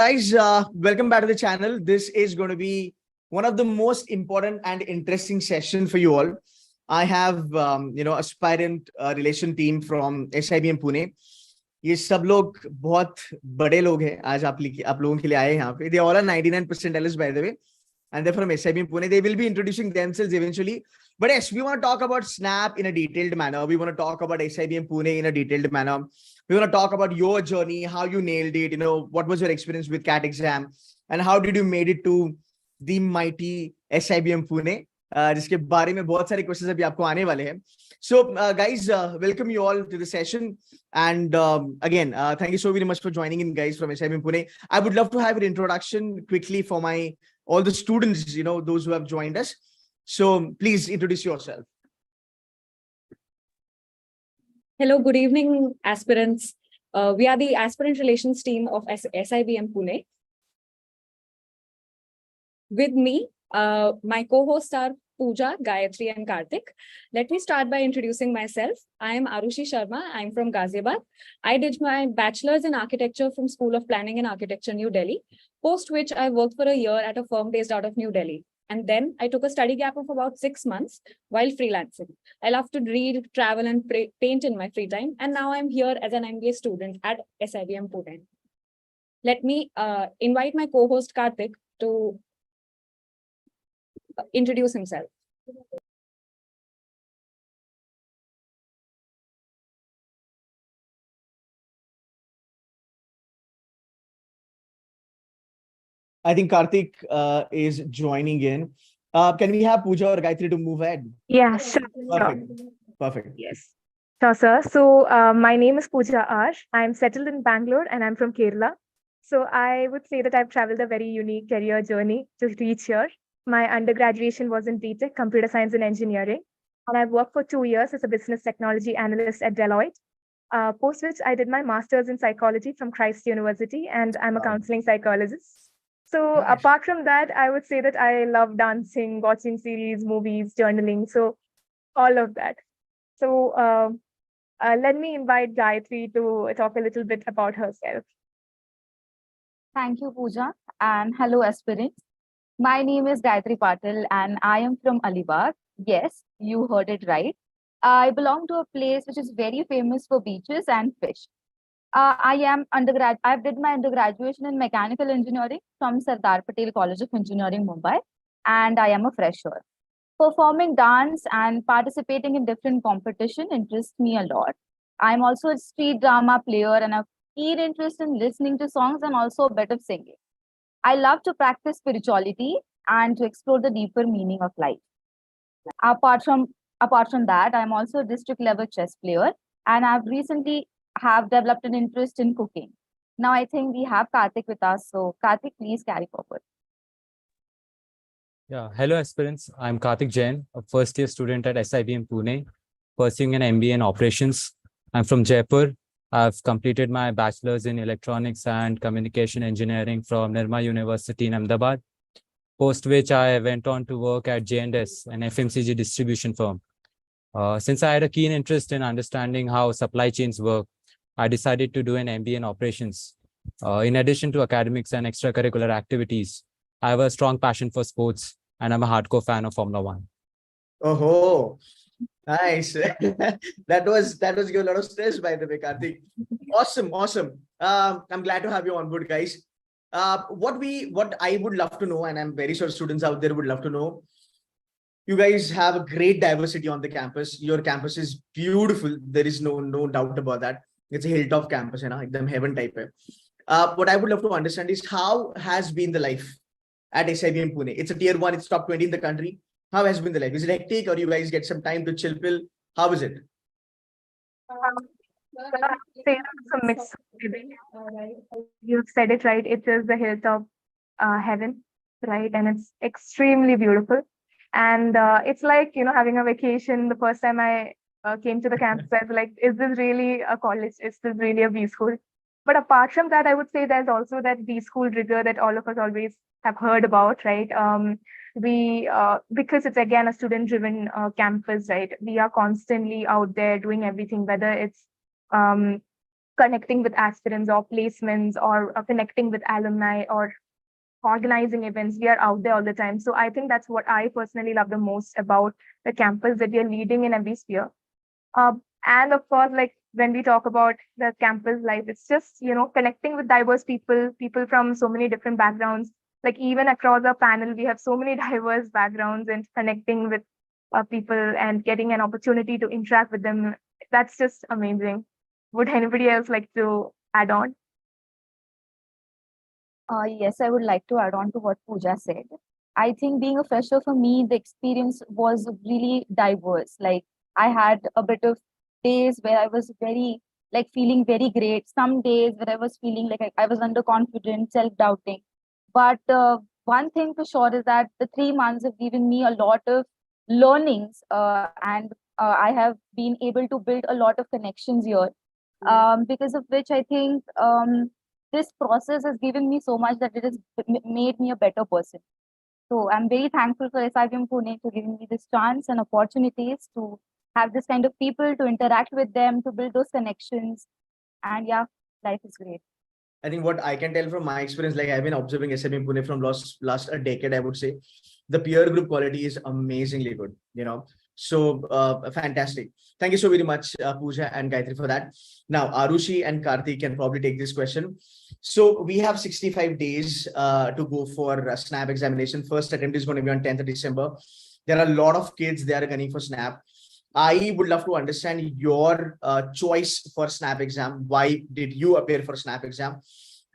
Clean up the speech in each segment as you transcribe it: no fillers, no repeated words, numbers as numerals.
Guys, welcome back to the channel. This is going to be one of the most important and interesting session for you all. I have, aspirant relation team from SIBM Pune. ये सब लोग बहुत बड़े लोग हैं आज आप लोगों के लिए आए हैं यहाँ पे. They all are 99 percentiles by the way, and they're from SIBM Pune. They will be introducing themselves eventually. But yes, we want to talk about Snap in a detailed manner. We want to talk about SIBM Pune in a detailed manner. We want to talk about your journey, how you nailed it, what was your experience with CAT exam, and how did you made it to the mighty SIBM Pune, जिसके बारे में बहुत सारे questions अभी आपको आने वाले हैं. So guys, welcome you all to the session. And again, thank you so very much for joining in, guys, from SIBM Pune. I would love to have an introduction quickly for all the students, those who have joined us. So please introduce yourself. Hello, good evening, aspirants. We are the aspirant relations team of SIBM Pune. With me, my co-hosts are Pooja, Gayatri, and Kartik. Let me start by introducing myself. I am Arushi Sharma. I'm from Ghaziabad. I did my bachelor's in architecture from School of Planning and Architecture, New Delhi, post which I worked for a year at a firm based out of New Delhi. And then I took a study gap of about 6 months while freelancing. I love to read, travel, and paint in my free time. And now I'm here as an MBA student at SIBM Pune. Let me invite my co-host Kartik to introduce himself. I think Kartik is joining in. Can we have Pooja or Gayatri to move ahead? Yeah, sure. Perfect. Yes. Sure, sir. So my name is Pooja R. I'm settled in Bangalore and I'm from Kerala. So I would say that I've traveled a very unique career journey to reach here. My undergraduation was in BTech, Computer Science and Engineering. And I've worked for 2 years as a business technology analyst at Deloitte. Post which I did my master's in psychology from Christ University, and I'm a counseling psychologist. So Nice. Apart from that, I would say that I love dancing, watching series, movies, journaling. So all of that. So let me invite Gayatri to talk a little bit about herself. Thank you, Pooja, and hello, aspirants. My name is Gayatri Patil, and I am from Alibag. Yes, you heard it right. I belong to a place which is very famous for beaches and fish. I did my undergraduation in mechanical engineering from Sardar Patel College of Engineering, Mumbai, and I am a fresher. Performing dance and participating in different competition interests me a lot. I'm also a street drama player and a keen interest in listening to songs and also a bit of singing. I love to practice spirituality and to explore the deeper meaning of life. Apart from that, I'm also a district level chess player, and I've recently have developed an interest in cooking. Now I think we have Kartik with us. So Kartik, please carry forward. Yeah, hello aspirants. I'm Kartik Jain, a first-year student at SIBM Pune, pursuing an MBA in operations. I'm from Jaipur. I've completed my bachelor's in electronics and communication engineering from Nirma University in Ahmedabad, post which I went on to work at J&S, an FMCG distribution firm. Since I had a keen interest in understanding how supply chains work, I decided to do an MBA in operations. In addition to academics and extracurricular activities, I have a strong passion for sports, and I'm a hardcore fan of Formula 1. Oh, nice. that was giving a lot of stress, by the way, Kartik. Awesome. I'm glad to have you on board, guys. What I would love to know, and I'm very sure students out there would love to know, you guys have a great diversity on the campus. Your campus is beautiful. There is no doubt about that. It's a hilltop campus, ekdam heaven type. What I would love to understand is how has been the life at SIBM Pune? It's a tier 1, it's top 20 in the country. How has been the life? Is it hectic, or you guys get some time to chill pill? How is it? It's a mix. You've said it right. It is the hilltop heaven, right? And it's extremely beautiful. And it's like, having a vacation. The first time I came to the campus, I was like, is this really a college? Is this really a B school? But apart from that, I would say there's also that B school rigor that all of us always have heard about, right? Because it's again a student-driven campus, right? We are constantly out there doing everything, whether it's connecting with aspirants or placements or connecting with alumni or organizing events. We are out there all the time. So I think that's what I personally love the most about the campus, that we are leading in every sphere. And of course, like when we talk about the campus life, it's just, connecting with diverse people, people from so many different backgrounds. Like even across our panel, we have so many diverse backgrounds, and connecting with people and getting an opportunity to interact with them. That's just amazing. Would anybody else like to add on? Yes, I would like to add on to what Pooja said. I think being a fresher for me, the experience was really diverse. Like I had a bit of days where I was very feeling very great. Some days where I was feeling like I was underconfident, self-doubting. But one thing for sure is that the 3 months have given me a lot of learnings, and I have been able to build a lot of connections here. Because of which I think this process has given me so much that it has made me a better person. So I'm very thankful for SIBM Pune for giving me this chance and opportunities to have this kind of people, to interact with them, to build those connections. And yeah, life is great. I think what I can tell from my experience, like I've been observing SIBM Pune from last a decade, I would say, the peer group quality is amazingly good, So fantastic. Thank you so very much, Pooja and Gayatri, for that. Now, Arushi and Kartik can probably take this question. So we have 65 days to go for SNAP examination. First attempt is going to be on 10th of December. There are a lot of kids that are gunning for SNAP. I would love to understand your choice for SNAP exam. Why did you appear for SNAP exam?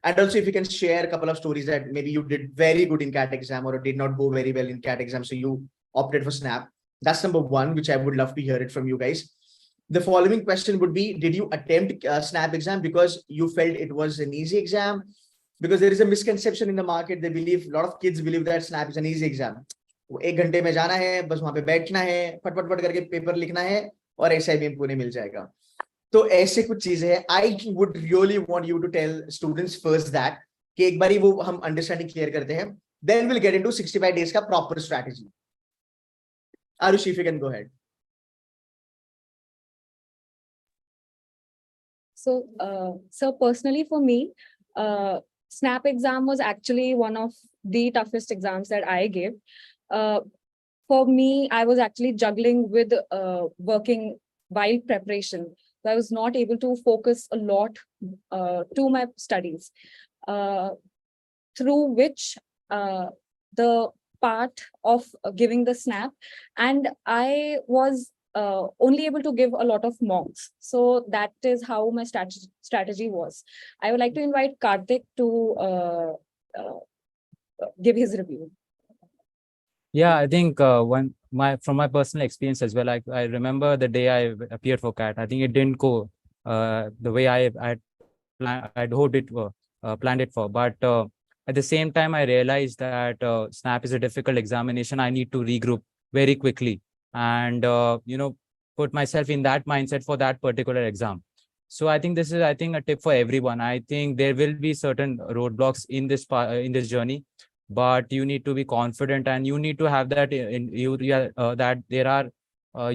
And also if you can share a couple of stories that maybe you did very good in CAT exam or did not go very well in CAT exam, so you opted for SNAP. That's number one, which I would love to hear it from you guys. The following question would be, did you attempt SNAP exam because you felt it was an easy exam? Because there is a misconception in the market. They believe, a lot of kids believe that SNAP is an easy exam. वो 1 घंटे में जाना है, बस वहां पे बैठना है, फटफट करके पेपर लिखना है और SIBM पुणे मिल जाएगा. तो ऐसे कुछ चीजें हैं. I would really want you to tell students first that कि एक बारी वो हम understanding clear करते हैं, then we'll get into 65 days का proper strategy. Arushi, if you can go ahead. So personally for me, SNAP exam was actually one of the toughest exams that I gave. For me, I was actually juggling with working while preparation. So I was not able to focus a lot to my studies, through which the part of giving the SNAP, and I was only able to give a lot of mocks. So that is how my strategy was. I would like to invite Kartik to give his review. Yeah, I think from my personal experience as well, I remember the day I appeared for CAT. I think it didn't go the way I'd hoped it planned it for. But at the same time, I realized that SNAP is a difficult examination. I need to regroup very quickly and put myself in that mindset for that particular exam. So I think this is, a tip for everyone. I think there will be certain roadblocks in this journey, but you need to be confident and you need to have that you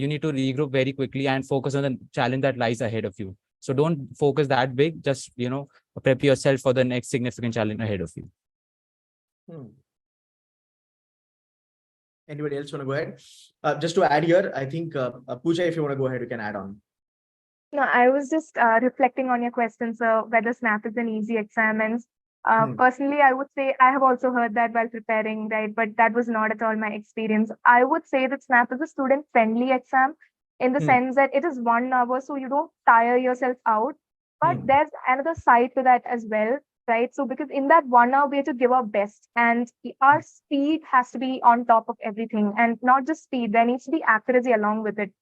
need to regroup very quickly and focus on the challenge that lies ahead of you. So don't focus that big, just prep yourself for the next significant challenge ahead of you. Anybody else want to go ahead? Just to add here, I think Pooja, if you want to go ahead, you can add on. No, I was just reflecting on your question, sir, whether SNAP is an easy exam. And personally, I would say I have also heard that while preparing, right? But that was not at all my experience. I would say that SNAP is a student-friendly exam in the sense that it is 1 hour, so you don't tire yourself out. But there's another side to that as well, right? So because in that 1 hour, we have to give our best, and our speed has to be on top of everything, and not just speed, there needs to be accuracy along with it.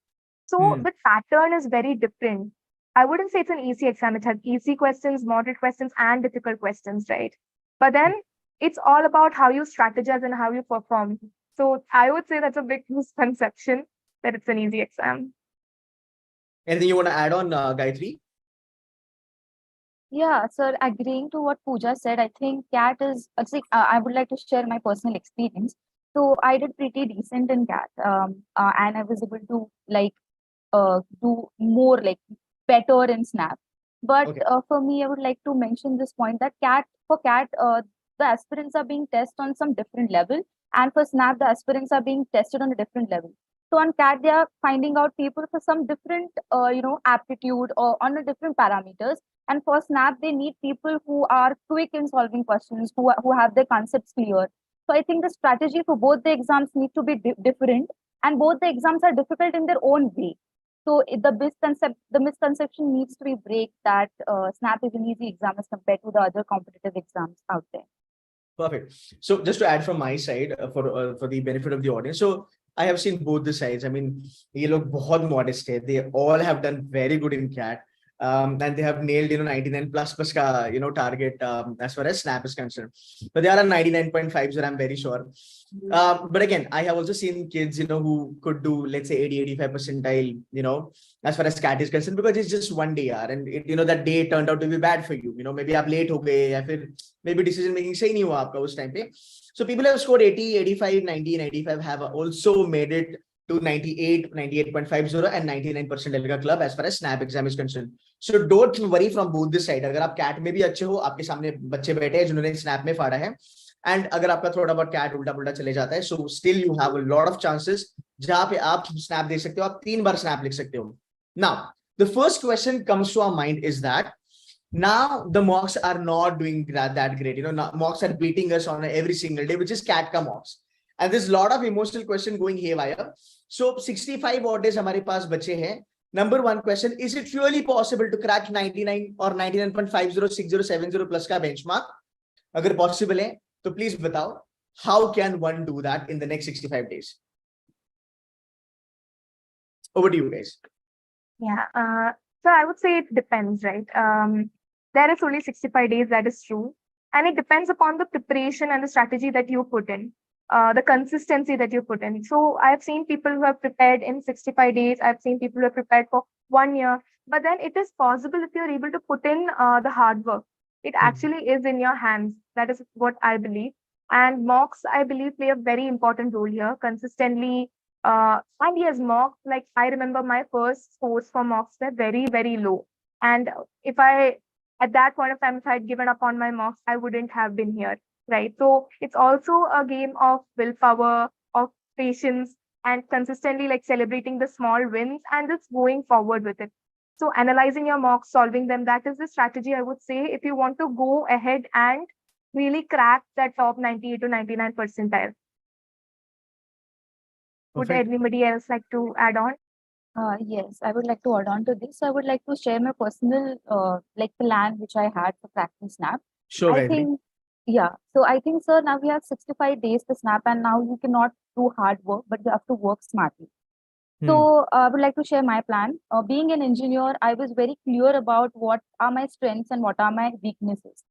So the pattern is very different. I wouldn't say it's an easy exam. It has easy questions, moderate questions, and difficult questions, right? But then it's all about how you strategize and how you perform. So I would say that's a big misconception that it's an easy exam. Anything you want to add on, Gayatri? Yeah, sir, agreeing to what Pooja said, I think CAT is, I would like to share my personal experience. So I did pretty decent in CAT, and I was able to do more better in SNAP. But Okay. for me, I would like to mention this point that for CAT, the aspirants are being tested on some different level, and for SNAP, the aspirants are being tested on a different level. So on CAT, they are finding out people for some different, aptitude or on a different parameters. And for SNAP, they need people who are quick in solving questions, who have their concepts clear. So I think the strategy for both the exams need to be different, and both the exams are difficult in their own way. So the misconception needs to be break that SNAP is an easy exam as compared to the other competitive exams out there. Perfect. So just to add from my side for the benefit of the audience. So I have seen both the sides. I mean, ये लोग बहुत modest है. They all have done very good in CAT. And they have nailed 99 plus ka target as far as SNAP is concerned. But they are a 99.50, I'm very sure. But again, I have also seen kids who could do, let's say, 80-85 percentile as far as CAT is concerned, because it's just one day, and that day turned out to be bad for you. Maybe आप late हो गए, या फिर maybe decision making सही नहीं हुआ आपका उस time पे. So people have scored 80, 85, 90, 95 have also made it to 98, 98.50 and 99 percentile club as far as SNAP exam is concerned. So don't worry from both this side. अगर आप CAT में भी अच्छे हो, आपके सामने बच्चे बैठे हैं जिन्होंने SNAP में फाड़ा है, and अगर आपका थोड़ा बहुत CAT उल्टा पुल्टा चले जाता है, so still you have a lot of chances जहाँ पे आप SNAP दे सकते हो, आप 3 बार SNAP लिख सकते हो. Now, the first question comes to our mind is that now the mocks are not doing that great. Mocks are beating us on every single day, which is CAT ka mocks. And there's a lot of emotional question going haywire. So 65 odd days हमारे पास बचे हैं. Number one question, is it really possible to crack 99 or 99.50, 60, 70 plus का benchmark? अगर possible है, तो please बताओ, how can one do that in the next 65 days? Over to you guys. Yeah. So I would say it depends, right? There is only 65 days, that is true. And it depends upon the preparation and the strategy that you put in, the consistency that you put in. So I've seen people who have prepared in 65 days. I've seen people who have prepared for 1 year. But then it is possible if you're able to put in the hard work. It actually is in your hands. That is what I believe. And mocks, I believe, play a very important role here. Consistently, and yes, mocks, like I remember my first scores for mocks were very, very low. And at that point of time, if I had given up on my mocks, I wouldn't have been here, right? So it's also a game of willpower, of patience, and consistently like celebrating the small wins and just going forward with it. So analyzing your mocks, solving them, that is the strategy I would say if you want to go ahead and really crack that top 98 to 99 percentile. Would anybody else like to add on? Yes, I would like to add on to this. I would like to share my personal plan which I had for cracking SNAP. Sure, I think, yeah. So I think, sir, now we have 65 days to SNAP, and now you cannot do hard work, but you have to work smartly. So I would like to share my plan. Being an engineer, I was very clear about what are my strengths and what are my weaknesses.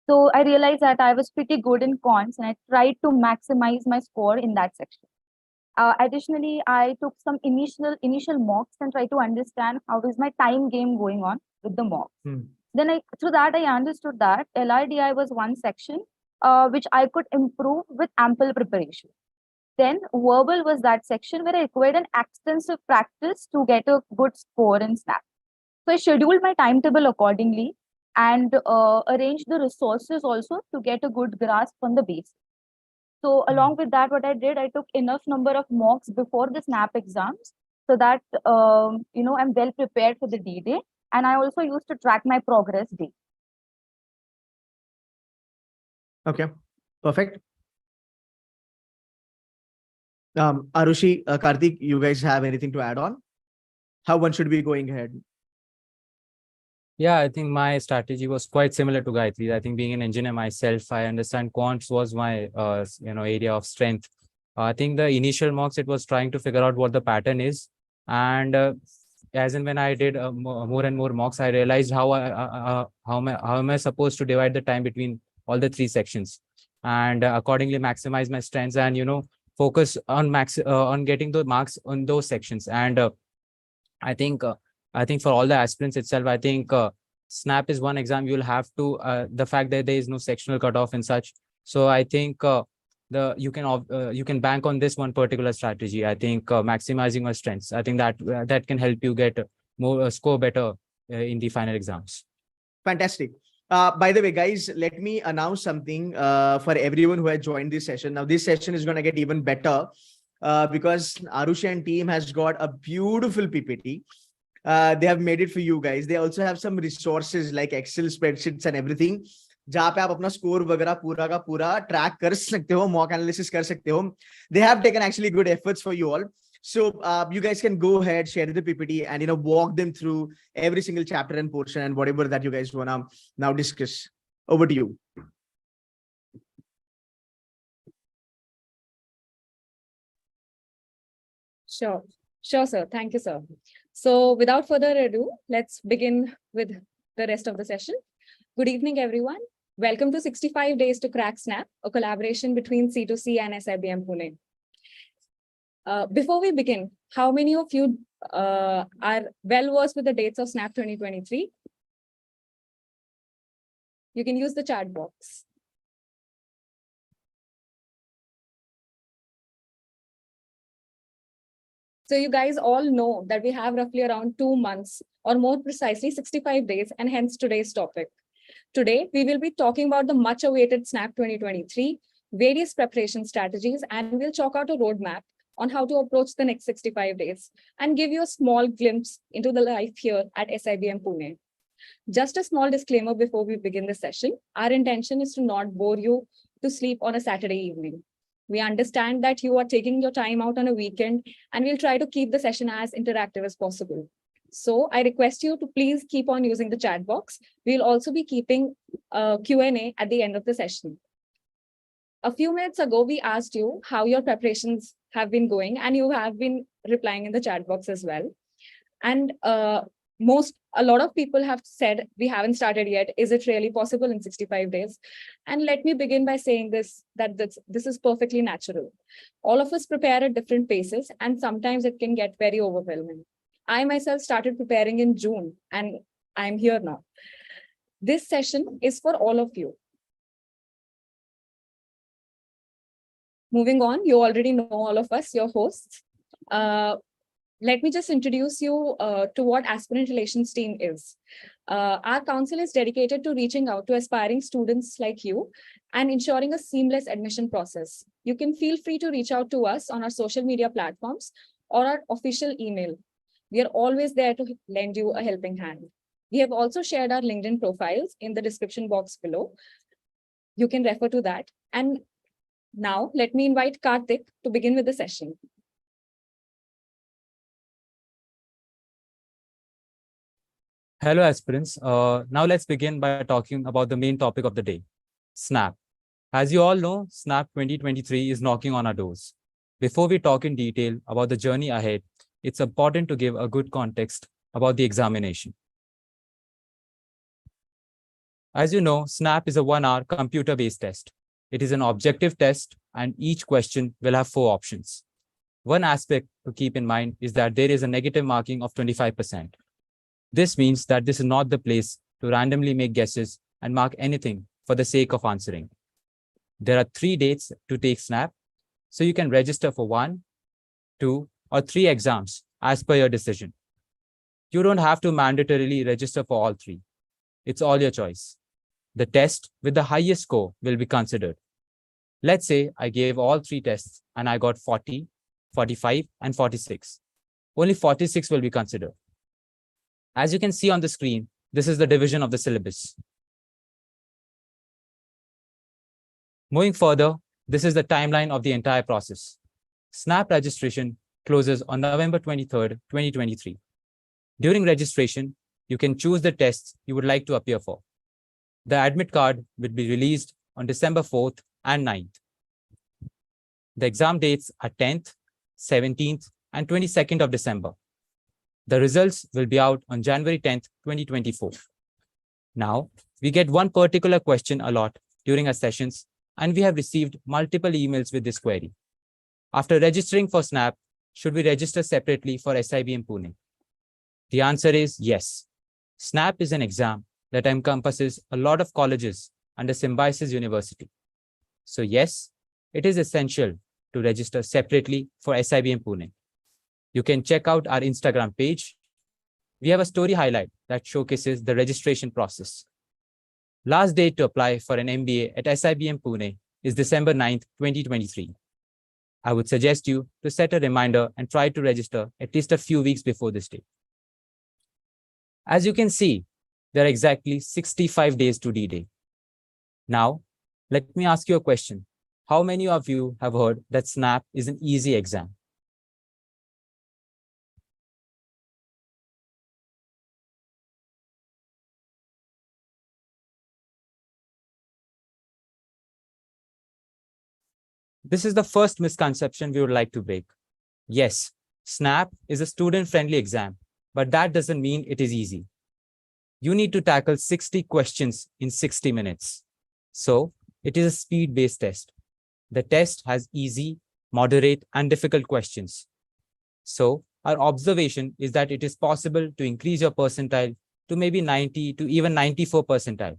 So I realized that I was pretty good in cons, and I tried to maximize my score in that section. Additionally, I took some initial mocks and tried to understand how is my time game going on with the mocks. Then through that, I understood that LRDI was one section which I could improve with ample preparation. Then verbal was that section where I required an extensive practice to get a good score in SNAP. So I scheduled my timetable accordingly and arranged the resources also to get a good grasp on the basics. So along with that, what I did, I took enough number of mocks before the SNAP exams so that, I'm well prepared for the D-Day. And I also used to track my progress day. Okay, perfect. Arushi, Kartik, you guys have anything to add on? How one should be going ahead? Yeah, I think my strategy was quite similar to Gayatri. I think being an engineer myself, I understand quants was my area of strength. I think the initial mocks, it was trying to figure out what the pattern is, and as and when I did more and more mocks, I realized how am I supposed to divide the time between all the 3 sections, and accordingly maximize my strengths and focus on getting the marks on those sections. And I think for all the aspirants itself, I think SNAP is one exam you'll have to, the fact that there is no sectional cutoff and such. So I think you can bank on this one particular strategy. I think maximizing your strengths. I think that can help you get more score better in the final exams. Fantastic. By the way, guys, let me announce something for everyone who has joined this session. Now, this session is going to get even better because Arushi and team has got a beautiful PPT. They have made it for you guys. They also have some resources like Excel spreadsheets and everything. जहाँ पे आप अपना score वगैरह पूरा का पूरा track कर सकते हो, मॉक एनालिसिस कर सकते हो. They have taken actually good efforts for you all. So you guys can go ahead, share the PPT, and walk them through every single chapter and portion and whatever that you guys wanna now discuss. Over to you. Sure, sir. Thank you, sir. So without further ado, let's begin with the rest of the session. Good evening, everyone. Welcome to 65 Days to Crack Snap, a collaboration between C2C and SIBM Pune. Before we begin, how many of you are well versed with the dates of Snap 2023? You can use the chat box. So you guys all know that we have roughly around 2 months, or more precisely 65 days, and hence today's topic. Today, we will be talking about the much awaited Snap 2023, various preparation strategies, and we'll chalk out a roadmap on how to approach the next 65 days and give you a small glimpse into the life here at SIBM Pune. Just a small disclaimer before we begin the session. Our intention is to not bore you to sleep on a Saturday evening. We understand that you are taking your time out on a weekend, and we'll try to keep the session as interactive as possible. So I request you to please keep on using the chat box. We'll also be keeping a Q&A at the end of the session. A few minutes ago, we asked you how your preparations have been going, and you have been replying in the chat box as well. And a lot of people have said, we haven't started yet. Is it really possible in 65 days? And let me begin by saying this is perfectly natural. All of us prepare at different paces, and sometimes it can get very overwhelming. I myself started preparing in June, and I'm here now. This session is for all of you. Moving on, you already know all of us, your hosts. Let me just introduce you to what Aspirant Relations team is. Our council is dedicated to reaching out to aspiring students like you and ensuring a seamless admission process. You can feel free to reach out to us on our social media platforms or our official email. We are always there to lend you a helping hand. We have also shared our LinkedIn profiles in the description box below. You can refer to that. And now let me invite Kartik to begin with the session. Hello, aspirants. Now let's begin by talking about the main topic of the day, Snap. As you all know, Snap 2023 is knocking on our doors. Before we talk in detail about the journey ahead, it's important to give a good context about the examination. As you know, Snap is a 1-hour computer-based test. It is an objective test, and each question will have 4 options. One aspect to keep in mind is that there is a negative marking of 25%. This means that this is not the place to randomly make guesses and mark anything for the sake of answering. There are 3 dates to take Snap, so you can register for 1, 2, or 3 exams as per your decision. You don't have to mandatorily register for all 3. It's all your choice. The test with the highest score will be considered. Let's say I gave all 3 tests and I got 40, 45, and 46. Only 46 will be considered. As you can see on the screen, this is the division of the syllabus. Moving further, this is the timeline of the entire process. Snap registration closes on November 23rd, 2023. During registration, you can choose the tests you would like to appear for. The admit card will be released on December 4th and 9th. The exam dates are 10th, 17th, and 22nd of December. The results will be out on January 10th, 2024. Now, we get one particular question a lot during our sessions, and we have received multiple emails with this query. After registering for Snap, should we register separately for SIBM Pune? The answer is yes. Snap is an exam that encompasses a lot of colleges under Symbiosis University. So yes, it is essential to register separately for SIBM Pune. You can check out our Instagram page. We have a story highlight that showcases the registration process. Last date to apply for an MBA at SIBM Pune is December 9th, 2023. I would suggest you to set a reminder and try to register at least a few weeks before this date. As you can see, there are exactly 65 days to D-Day. Now, let me ask you a question. How many of you have heard that SNAP is an easy exam? This is the first misconception we would like to break. Yes, SNAP is a student-friendly exam, but that doesn't mean it is easy. You need to tackle 60 questions in 60 minutes. So, it is a speed-based test. The test has easy, moderate, and difficult questions. So, our observation is that it is possible to increase your percentile to maybe 90 to even 94 percentile.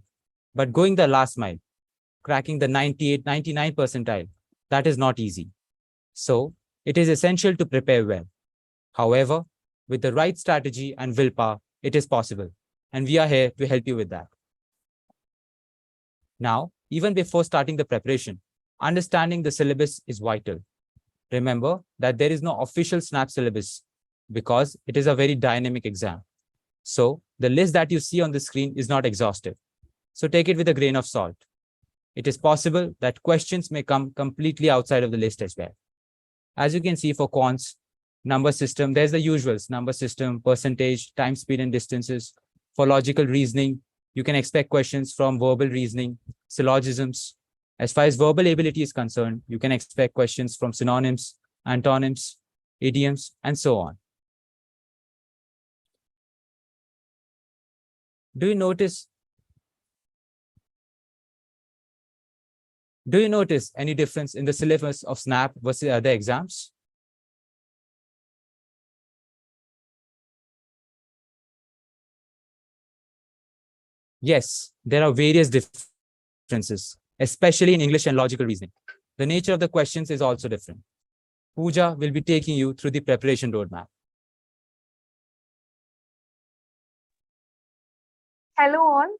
But going the last mile, cracking the 98, 99 percentile, that is not easy. So, it is essential to prepare well. However, with the right strategy and willpower, it is possible. And we are here to help you with that. Now, even before starting the preparation, understanding the syllabus is vital. Remember that there is no official SNAP syllabus because it is a very dynamic exam. So, the list that you see on the screen is not exhaustive. So, take it with a grain of salt. It is possible that questions may come completely outside of the list as well. As you can see for quants, number system, there's the usuals, number system, percentage, time, speed, and distances. For logical reasoning, you can expect questions from verbal reasoning, syllogisms. As far as verbal ability is concerned, you can expect questions from synonyms, antonyms, idioms, and so on. Do you notice any difference in the syllabus of SNAP versus other exams? Yes, there are various differences, especially in English and logical reasoning. The nature of the questions is also different. Pooja will be taking you through the preparation roadmap. Hello all.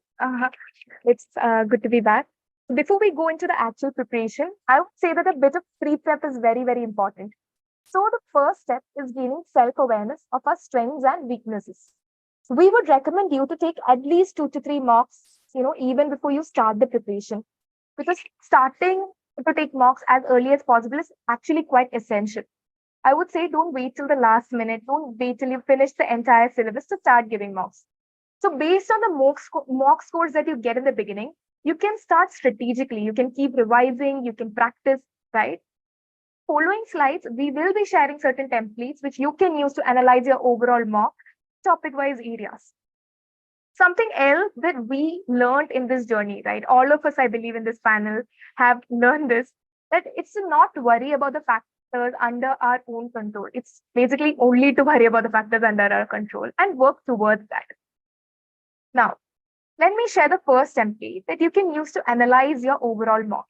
It's good to be back. Before we go into the actual preparation, I would say that a bit of pre-prep is very, very important. So the first step is gaining self-awareness of our strengths and weaknesses. We would recommend you to take at least 2 to 3 mocks, even before you start the preparation, because starting to take mocks as early as possible is actually quite essential. I would say don't wait till the last minute. Don't wait till you finish the entire syllabus to start giving mocks. So based on the mock scores that you get in the beginning, you can start strategically. You can keep revising, you can practice, right? Following slides, we will be sharing certain templates which you can use to analyze your overall mock topic-wise areas. Something else that we learned in this journey, right? All of us, I believe, in this panel have learned this, that it's to not worry about the factors under our own control. It's basically only to worry about the factors under our control and work towards that. Now, let me share the first template that you can use to analyze your overall mock.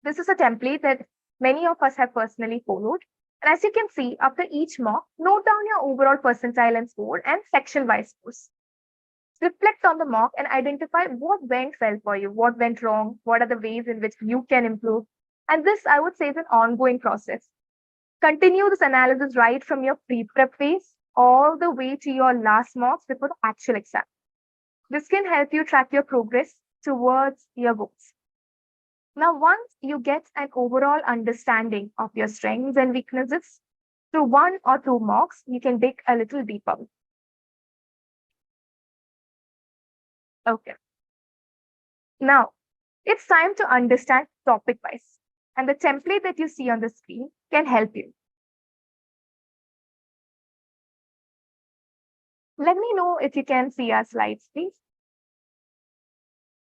This is a template that many of us have personally followed. And as you can see, after each mock, note down your overall percentile and score and section-wise scores. Reflect on the mock and identify what went well for you, what went wrong, what are the ways in which you can improve. And this, I would say, is an ongoing process. Continue this analysis right from your pre-prep phase all the way to your last mocks before the actual exam. This can help you track your progress towards your goals. Now, once you get an overall understanding of your strengths and weaknesses, through 1 or 2 mocks, you can dig a little deeper. Okay. Now, it's time to understand topic-wise, and the template that you see on the screen can help you. Let me know if you can see our slides, please.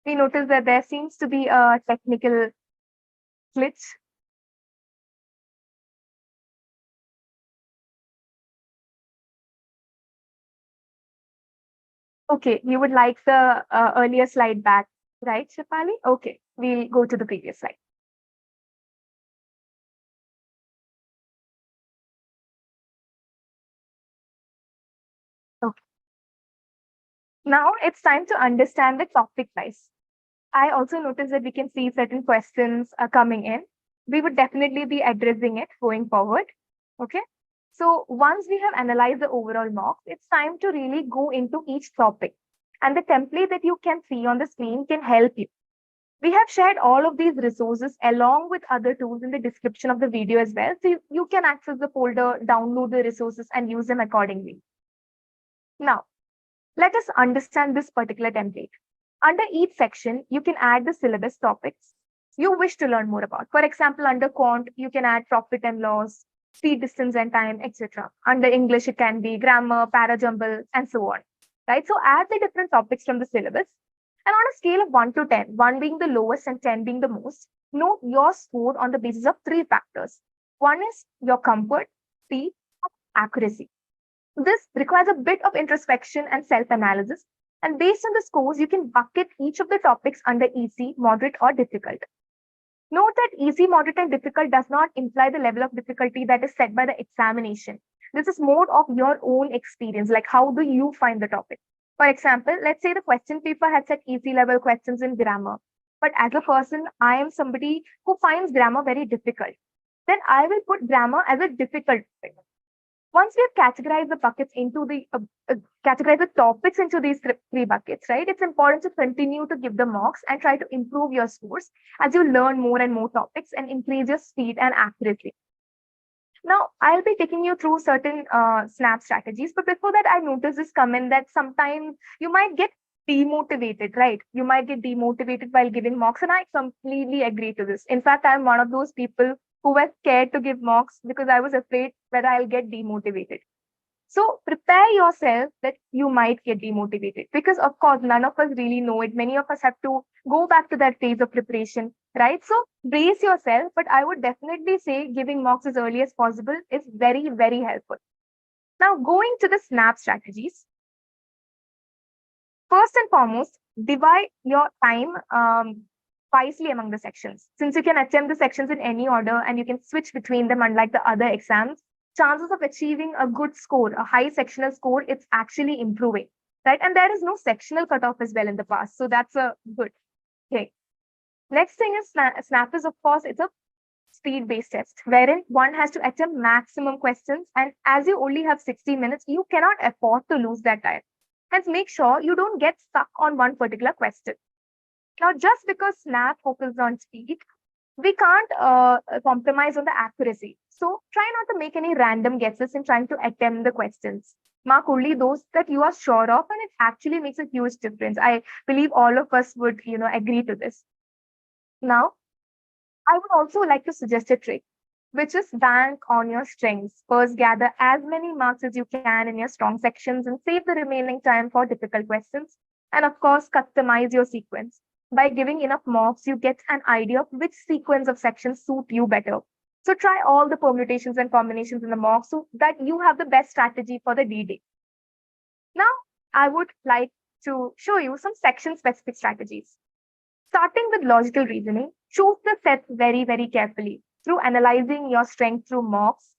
We notice that there seems to be a technical glitch. Okay, you would like the earlier slide back, right, Shefali? Okay, we'll go to the previous slide. Okay. Now it's time to understand the topic wise. I also noticed that we can see certain questions are coming in. We would definitely be addressing it going forward. Okay. So once we have analyzed the overall mocks, it's time to really go into each topic. And the template that you can see on the screen can help you. We have shared all of these resources along with other tools in the description of the video as well. So you can access the folder, download the resources and use them accordingly. Now, let us understand this particular template. Under each section, you can add the syllabus topics you wish to learn more about. For example, under quant, you can add profit and loss, speed, distance and time, etc. Under English, it can be grammar, parajumble, and so on. Right? So add the different topics from the syllabus. And on a scale of 1 to 10, 1 being the lowest and 10 being the most, note your score on the basis of 3 factors. One is your comfort, speed, and accuracy. This requires a bit of introspection and self-analysis. And based on the scores, you can bucket each of the topics under easy, moderate, or difficult. Note that easy, moderate, and difficult does not imply the level of difficulty that is set by the examination. This is more of your own experience, like how do you find the topic? For example, let's say the question paper had set easy level questions in grammar. But as a person, I am somebody who finds grammar very difficult. Then I will put grammar as a difficult topic. Once we have categorized the buckets into categorize the topics into these three buckets, right? It's important to continue to give the mocks and try to improve your scores as you learn more and more topics and increase your speed and accuracy. Now, I'll be taking you through certain snap strategies, but before that, I noticed this comment that sometimes you might get demotivated, right? You might get demotivated while giving mocks, and I completely agree to this. In fact, I'm one of those people who were scared to give mocks because I was afraid whether I'll get demotivated. So prepare yourself that you might get demotivated because, of course, none of us really know it. Many of us have to go back to that phase of preparation, right? So brace yourself, but I would definitely say giving mocks as early as possible is very, very helpful. Now, going to the snap strategies. First and foremost, divide your time wisely among the sections. Since you can attempt the sections in any order and you can switch between them, unlike the other exams, chances of achieving a good score, a high sectional score, it's actually improving, right? And there is no sectional cutoff as well in the past. So that's a good thing. Next thing is snap is, of course, it's a speed-based test wherein one has to attempt maximum questions. And as you only have 60 minutes, you cannot afford to lose that time. Hence, make sure you don't get stuck on one particular question. Now, just because snap focuses on speed, we can't compromise on the accuracy. So try not to make any random guesses in trying to attempt the questions. Mark only those that you are sure of, and it actually makes a huge difference. I believe all of us would, agree to this. Now, I would also like to suggest a trick, which is bank on your strengths. First, gather as many marks as you can in your strong sections and save the remaining time for difficult questions. And of course, customize your sequence. By giving enough mocks, you get an idea of which sequence of sections suit you better. So try all the permutations and combinations in the mock so that you have the best strategy for the D-Day. Now, I would like to show you some section-specific strategies. Starting with logical reasoning, choose the sets very, very carefully. Through analyzing your strength through mocks,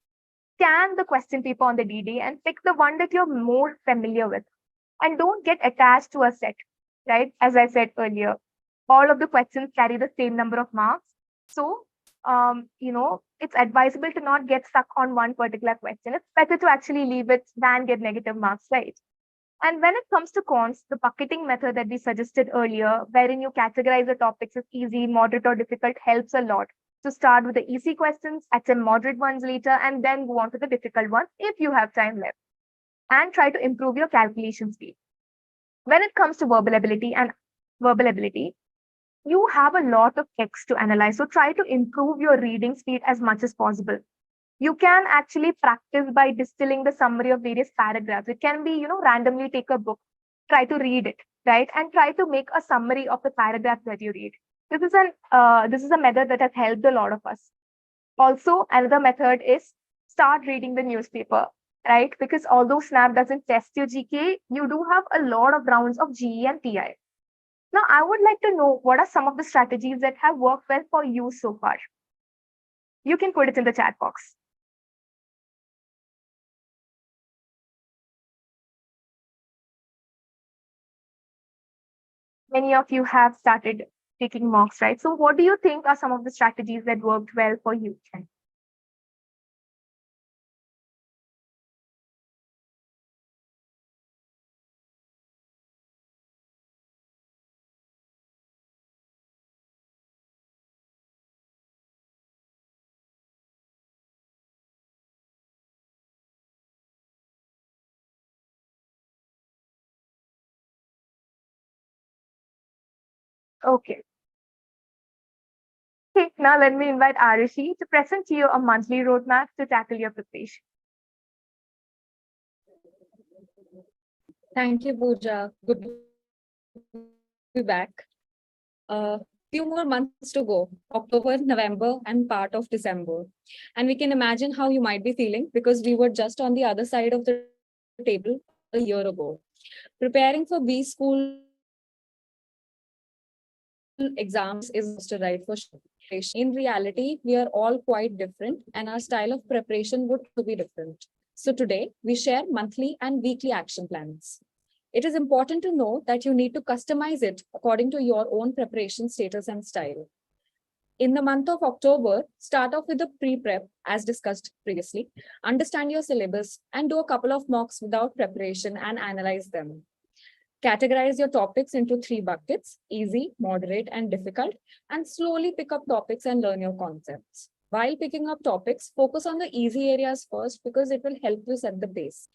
scan the question paper on the D-Day and pick the one that you're more familiar with. And don't get attached to a set, right? As I said earlier, all of the questions carry the same number of marks. So, it's advisable to not get stuck on one particular question. It's better to actually leave it than get negative marks, right? And when it comes to cons, the bucketing method that we suggested earlier, wherein you categorize the topics as easy, moderate, or difficult, helps a lot. To start with the easy questions, attempt moderate ones later, and then go on to the difficult ones if you have time left. And try to improve your calculation speed. When it comes to verbal ability, you have a lot of text to analyze. So try to improve your reading speed as much as possible. You can actually practice by distilling the summary of various paragraphs. It can be, randomly take a book, try to read it, right? And try to make a summary of the paragraph that you read. This is a method that has helped a lot of us. Also, another method is start reading the newspaper, right? Because although SNAP doesn't test your GK, you do have a lot of rounds of GE and TI. Now, I would like to know what are some of the strategies that have worked well for you so far. You can put it in the chat box. many of you have started taking mocks, right? So what do you think are some of the strategies that worked well for you? Okay. Okay, now let me invite Arushi to present to you a monthly roadmap to tackle your preparation. Thank you, Pooja. Good to be back. Few more months to go, October, November, and part of December. And we can imagine how you might be feeling because we were just on the other side of the table a year ago. Preparing for B school exams is just a ride for sure. In reality, we are all quite different and our style of preparation would be different. So today, we share monthly and weekly action plans. It is important to know that you need to customize it according to your own preparation status and style. In the month of October, start off with the pre-prep as discussed previously. Understand your syllabus and do a couple of mocks without preparation and analyze them. Categorize your topics into 3 buckets: easy, moderate, and difficult, and slowly pick up topics and learn your concepts. While picking up topics, focus on the easy areas first because it will help you set the base,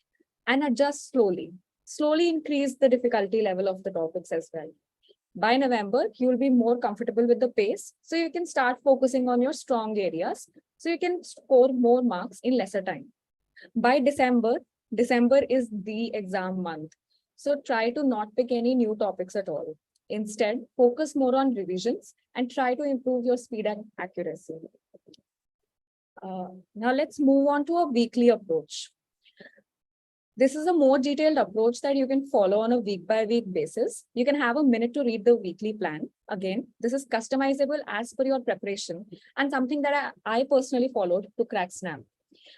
and adjust slowly. Slowly increase the difficulty level of the topics as well. By November, you will be more comfortable with the pace, so you can start focusing on your strong areas, so you can score more marks in lesser time. By December is the exam month. So try to not pick any new topics at all. Instead, focus more on revisions and try to improve your speed and accuracy. Now let's move on to a weekly approach. This is a more detailed approach that you can follow on a week-by-week basis. You can have a minute to read the weekly plan. Again, this is customizable as per your preparation and something that I personally followed to crack SNAP.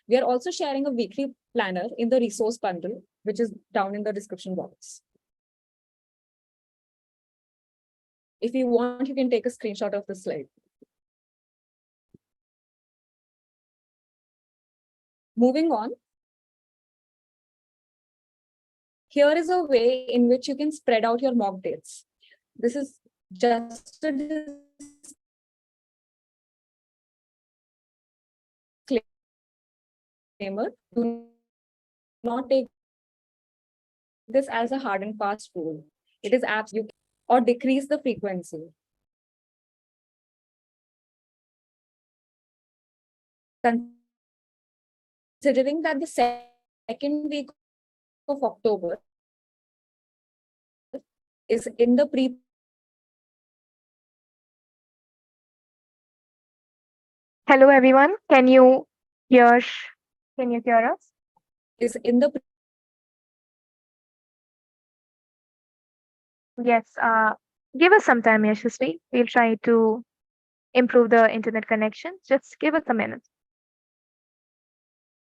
We are also sharing a weekly planner in the resource bundle, which is down in the description box. If you want, you can take a screenshot of the slide. Moving on. Here is a way in which you can spread out your mock dates. This is just a disclaimer. Do not take this as a hard and fast rule. It is absolute or decrease the frequency. Considering that the second week of October is in the pre. Hello, everyone. Can you hear us? Is in the. Yes. Give us some time, Yashasvi. We'll try to improve the internet connection. Just give us a minute.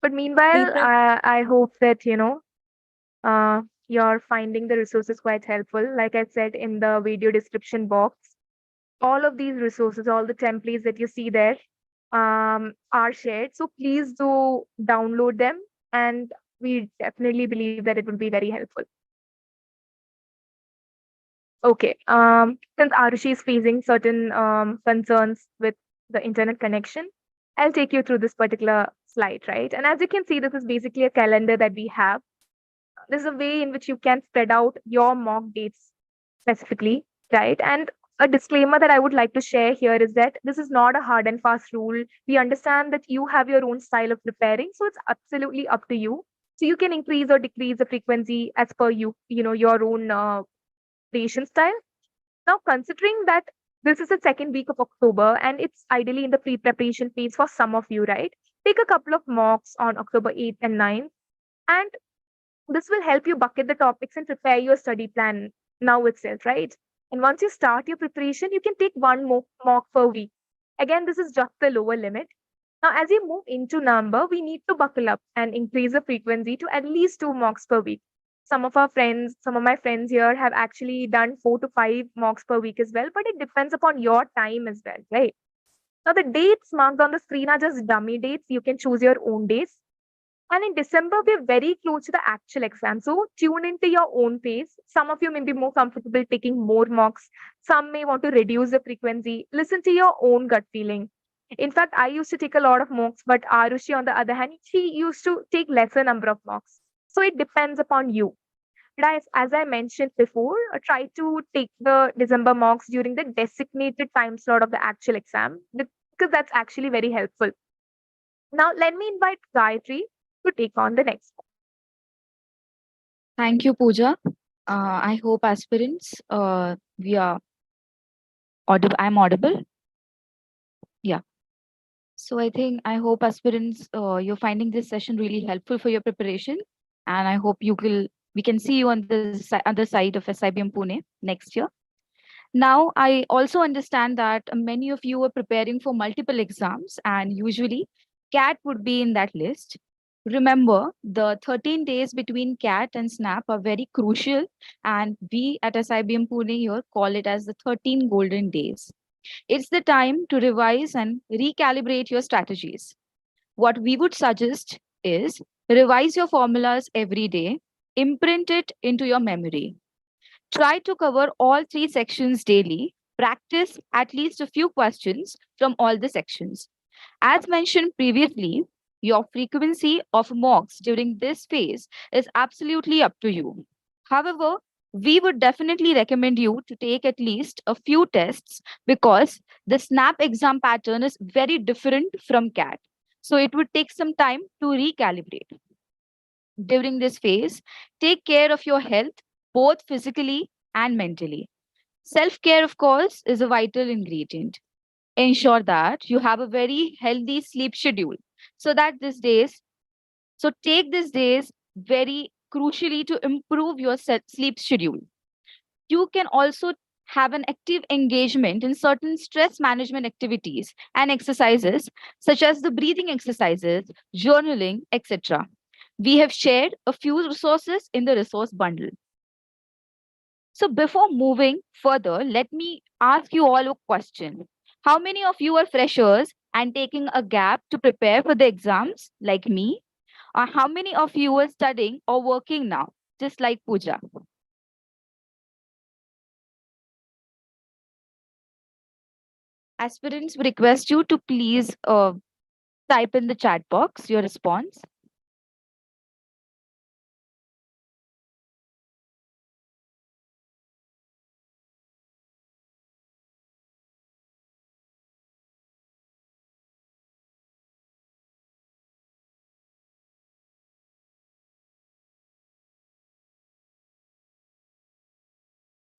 But meanwhile, I hope that, you're finding the resources quite helpful. Like I said in the video description box, all of these resources, all the templates that you see there are shared. So please do download them. And we definitely believe that it will be very helpful. Okay. Since Arushi is facing certain concerns with the internet connection, I'll take you through this particular slide, right? And as you can see, this is basically a calendar that we have. This is a way in which you can spread out your mock dates specifically, right? And a disclaimer that I would like to share here is that this is not a hard and fast rule. We understand that you have your own style of preparing, so it's absolutely up to you. So you can increase or decrease the frequency as per your own preparation style. Now, considering that this is the second week of October and it's ideally in the pre-preparation phase for some of you, right? Take a couple of mocks on October 8th and 9th, and this will help you bucket the topics and prepare your study plan now itself, right? And once you start your preparation, you can take one more mock per week. Again, this is just the lower limit. Now, as you move into November, we need to buckle up and increase the frequency to at least 2 mocks per week. Some of my friends here have actually done 4 to 5 mocks per week as well, but it depends upon your time as well, right? Now, the dates marked on the screen are just dummy dates. You can choose your own days. And in December, we're very close to the actual exam. So tune into your own pace. Some of you may be more comfortable taking more mocks. Some may want to reduce the frequency. Listen to your own gut feeling. In fact, I used to take a lot of mocks, but Arushi, on the other hand, she used to take lesser number of mocks. So it depends upon you. But as I mentioned before, try to take the December mocks during the designated time slot of the actual exam because that's actually very helpful. Now, let me invite Gayatri to take on the next one. Thank you, Pooja. I hope aspirants, we are audible. I'm audible. Yeah. So I hope aspirants, you're finding this session really helpful for your preparation, and I hope we can see you on the other side of SIBM Pune next year. Now, I also understand that many of you are preparing for multiple exams, and usually CAT would be in that list. Remember, the 13 days between CAT and SNAP are very crucial, and we at SIBM Pune here call it as the 13 golden days. It's the time to revise and recalibrate your strategies. What we would suggest is revise your formulas every day, imprint it into your memory. Try to cover all 3 sections daily. Practice at least a few questions from all the sections. As mentioned previously, your frequency of mocks during this phase is absolutely up to you. However, we would definitely recommend you to take at least a few tests because the SNAP exam pattern is very different from CAT. So it would take some time to recalibrate. During this phase, take care of your health, both physically and mentally. Self-care, of course, is a vital ingredient. Ensure that you have a very healthy sleep schedule so take these days very crucially to improve your sleep schedule. You can also have an active engagement in certain stress management activities and exercises such as the breathing exercises, journaling, etc. We have shared a few resources in the resource bundle. So before moving further, let me ask you all a question. How many of you are freshers and taking a gap to prepare for the exams like me? Or how many of you are studying or working now, just like Pooja? Aspirants, we request you to please type in the chat box your response.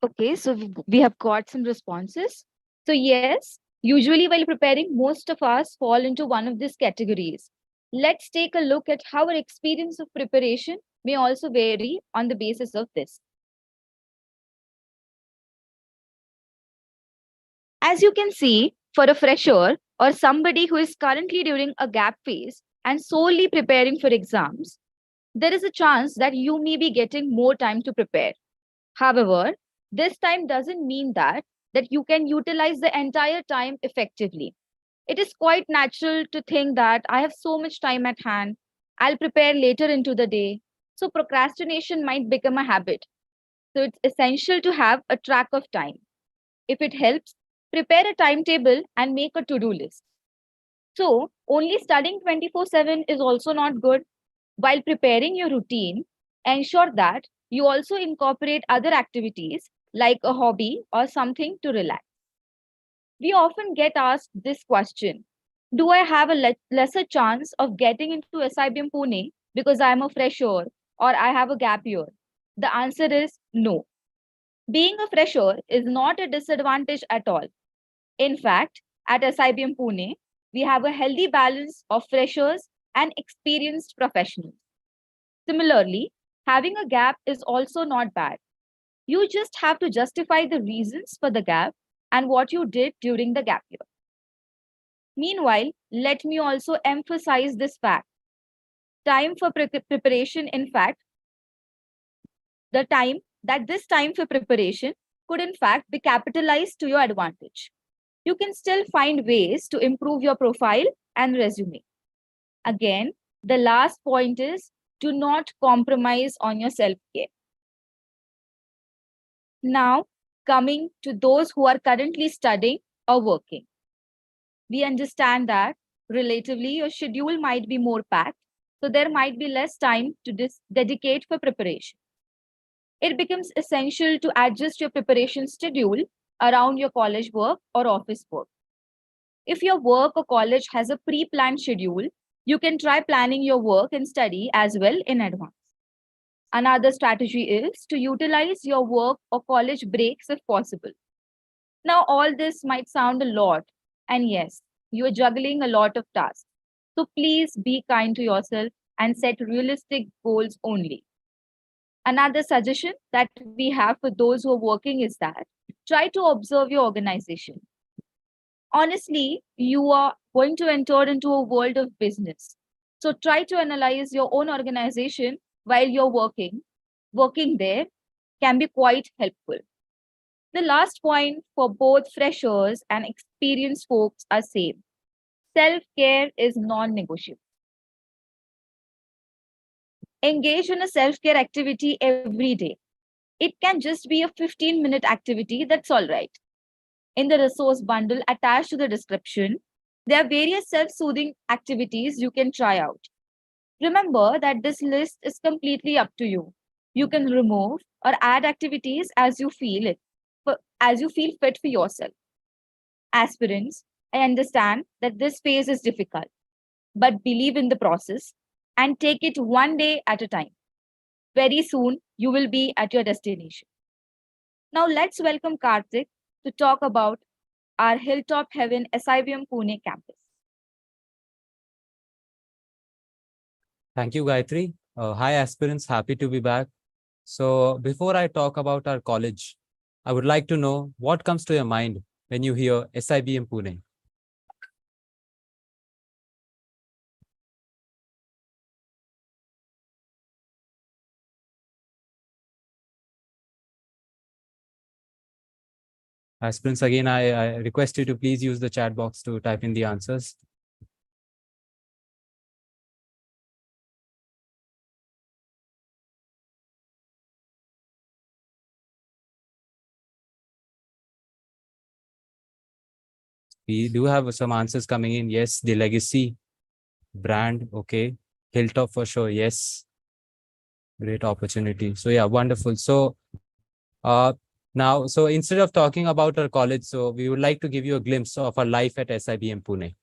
Okay, so we have got some responses. So yes, usually while preparing, most of us fall into one of these categories. Let's take a look at how our experience of preparation may also vary on the basis of this. As you can see, for a fresher or somebody who is currently during a gap phase and solely preparing for exams, there is a chance that you may be getting more time to prepare. However, this time doesn't mean that you can utilize the entire time effectively. It is quite natural to think that I have so much time at hand, I'll prepare later into the day. So procrastination might become a habit. So it's essential to have a track of time. If it helps, prepare a timetable and make a to-do list. So only studying 24/7 is also not good. While preparing your routine, ensure that you also incorporate other activities like a hobby or something to relax. We often get asked this question: do I have a lesser chance of getting into SIBM Pune because I'm a fresher or I have a gap year? The answer is no. Being a fresher is not a disadvantage at all. In fact, at SIBM Pune, we have a healthy balance of freshers and experienced professionals. Similarly, having a gap is also not bad. You just have to justify the reasons for the gap and what you did during the gap year. Meanwhile, let me also emphasize this fact. Time for preparation, in fact, this time for preparation could in fact be capitalized to your advantage. You can still find ways to improve your profile and resume. Again, the last point is do not compromise on your self-care. Now, coming to those who are currently studying or working. We understand that relatively your schedule might be more packed, so there might be less time to dedicate for preparation. It becomes essential to adjust your preparation schedule around your college work or office work. If your work or college has a pre-planned schedule, you can try planning your work and study as well in advance. Another strategy is to utilize your work or college breaks if possible. Now, all this might sound a lot, and yes, you are juggling a lot of tasks. So please be kind to yourself and set realistic goals only. Another suggestion that we have for those who are working is that try to observe your organization. Honestly, you are going to enter into a world of business. So try to analyze your own organization while you're working. Working there can be quite helpful. The last point for both freshers and experienced folks are same. Self-care is non-negotiable. Engage in a self-care activity every day. It can just be a 15-minute activity, that's all right. In the resource bundle attached to the description, there are various self-soothing activities you can try out. Remember that this list is completely up to you. You can remove or add activities as you feel fit for yourself. Aspirants, I understand that this phase is difficult, but believe in the process and take it one day at a time. Very soon, you will be at your destination. Now, let's welcome Kartik to talk about our Hilltop Heaven SIBM Pune campus. Thank you, Gayatri. Hi, aspirants. Happy to be back. So before I talk about our college, I would like to know what comes to your mind when you hear SIBM Pune. Aspirants, again, I request you to please use the chat box to type in the answers. We do have some answers coming in. Yes, the legacy, brand, okay. Hilltop for sure, yes. Great opportunity. So yeah, wonderful. So now, so instead of talking about our college, so we would like to give you a glimpse of our life at SIBM Pune.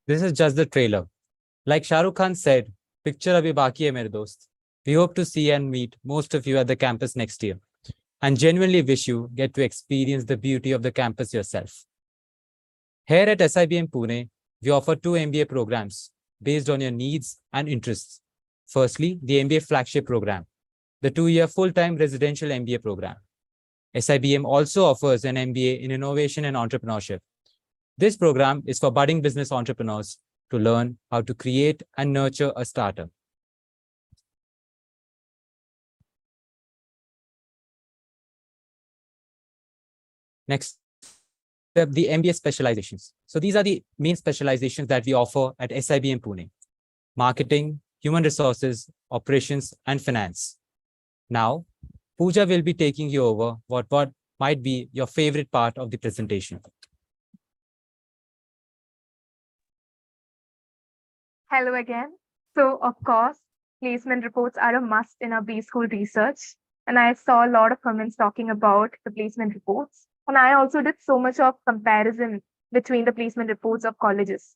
This is just the trailer. Like Shah Rukh Khan said, picture abhi baki hai mere dost. We hope to see and meet most of you at the campus next year, and genuinely wish you get to experience the beauty of the campus yourself. Here at SIBM Pune, we offer 2 MBA programs based on your needs and interests. Firstly, the MBA flagship program, the 2-year full-time residential MBA program. SIBM also offers an MBA in innovation and entrepreneurship. This program is for budding business entrepreneurs to learn how to create and nurture a startup. Next, the MBA specializations. So these are the main specializations that we offer at SIBM Pune: marketing, human resources, operations, and finance. Now, Pooja will be taking you over what might be your favorite part of the presentation. Hello again. So, of course, placement reports are a must in our B-School research. And I saw a lot of comments talking about the placement reports. And I also did so much of comparison between the placement reports of colleges.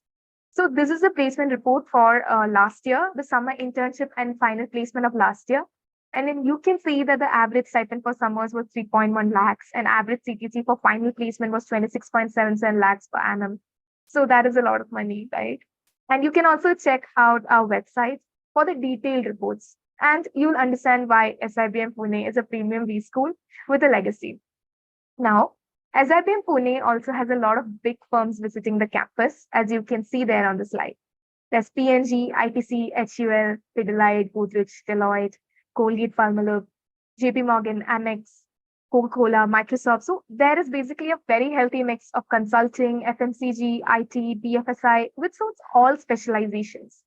So this is a placement report for last year, the summer internship and final placement of last year. And then you can see that the average stipend for summers was 3.1 lakhs and average CTC for final placement was 26.77 lakhs per annum. So that is a lot of money, right? And you can also check out our website for the detailed reports. And you'll understand why SIBM Pune is a premium B school with a legacy. Now, SIBM Pune also has a lot of big firms visiting the campus, as you can see there on the slide. There's P&G, ITC, HUL, Pidilite, Godrej, Deloitte, Colgate-Palmolive, JP Morgan, Amex, Coca-Cola, Microsoft. So there is basically a very healthy mix of consulting, FMCG, IT, BFSI, which suits all specializations.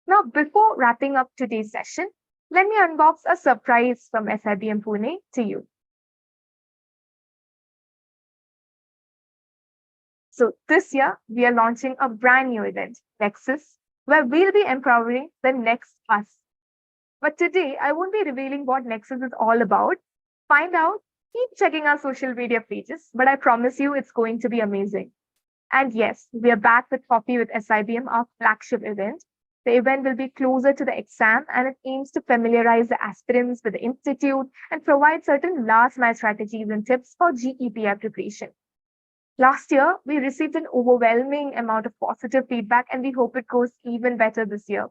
Now, before wrapping up today's session, let me unbox a surprise from SIBM Pune to you. So this year, we are launching a brand new event, Nexus, where we'll be empowering the next us. But today, I won't be revealing what Nexus is all about. Find out, keep checking our social media pages, but I promise you it's going to be amazing. And yes, we are back with Coffee with SIBM, our flagship event. The event will be closer to the exam and it aims to familiarize the aspirants with the institute and provide certain last-mile strategies and tips for GEPI preparation. Last year, we received an overwhelming amount of positive feedback and we hope it goes even better this year.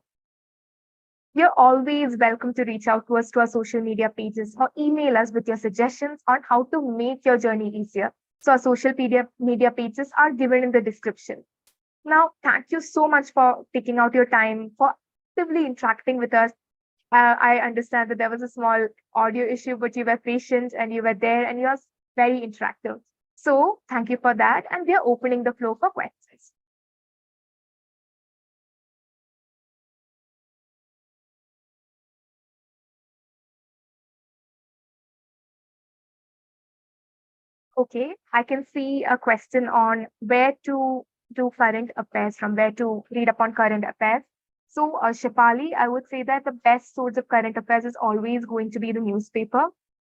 You're always welcome to reach out to us to our social media pages or email us with your suggestions on how to make your journey easier. So our social media pages are given in the description. Now, thank you so much for taking out your time, for actively interacting with us. I understand that there was a small audio issue, but you were patient and you were there and you are very interactive. So thank you for that. And we are opening the floor for questions. Okay, I can see a question on where to do current affairs from, where to read upon current affairs. So Shefali, I would say that the best source of current affairs is always going to be the newspaper,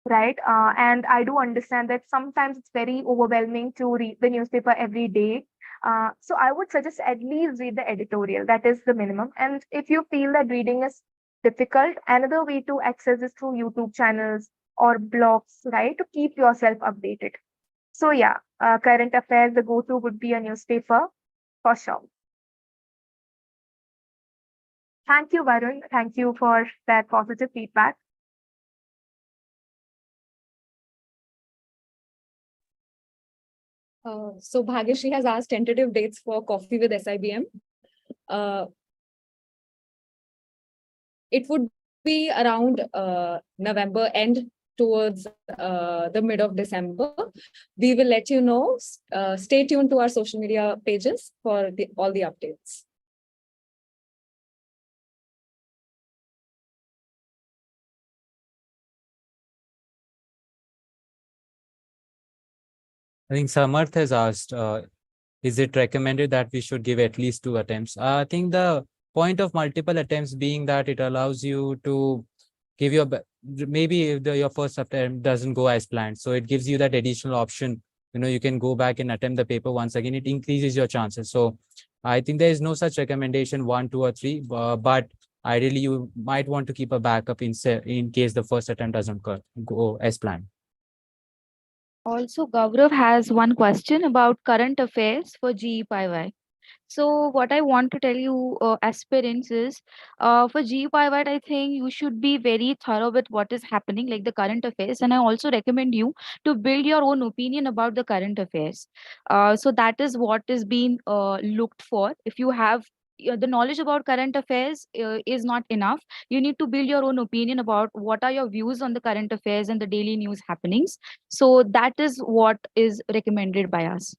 right? And I do understand that sometimes it's very overwhelming to read the newspaper every day. So I would suggest at least read the editorial. That is the minimum. And if you feel that reading is difficult, another way to access is through YouTube channels or blogs, right? To keep yourself updated. So yeah, current affairs, the go-to would be a newspaper for sure. Thank you, Varun. Thank you for that positive feedback. So Bhagyashree has asked tentative dates for Coffee with SIBM. It would be around November end towards the mid of December. We will let you know. Stay tuned to our social media pages for all the updates. I think Samarth has asked, is it recommended that we should give at least 2 attempts? I think the point of multiple attempts being that it allows you to give you maybe if your first attempt doesn't go as planned. So it gives you that additional option. You can go back and attempt the paper once again. It increases your chances. So I think there is no such recommendation 1, 2, or 3, but ideally you might want to keep a backup in case the first attempt doesn't go as planned. Also, Gaurav has one question about current affairs for GEPY. So what I want to tell you, aspirants, is for GPIVAT, I think you should be very thorough with what is happening, like the current affairs. And I also recommend you to build your own opinion about the current affairs. So that is what is being looked for. If you have the knowledge about current affairs is not enough. You need to build your own opinion about what are your views on the current affairs and the daily news happenings. So that is what is recommended by us.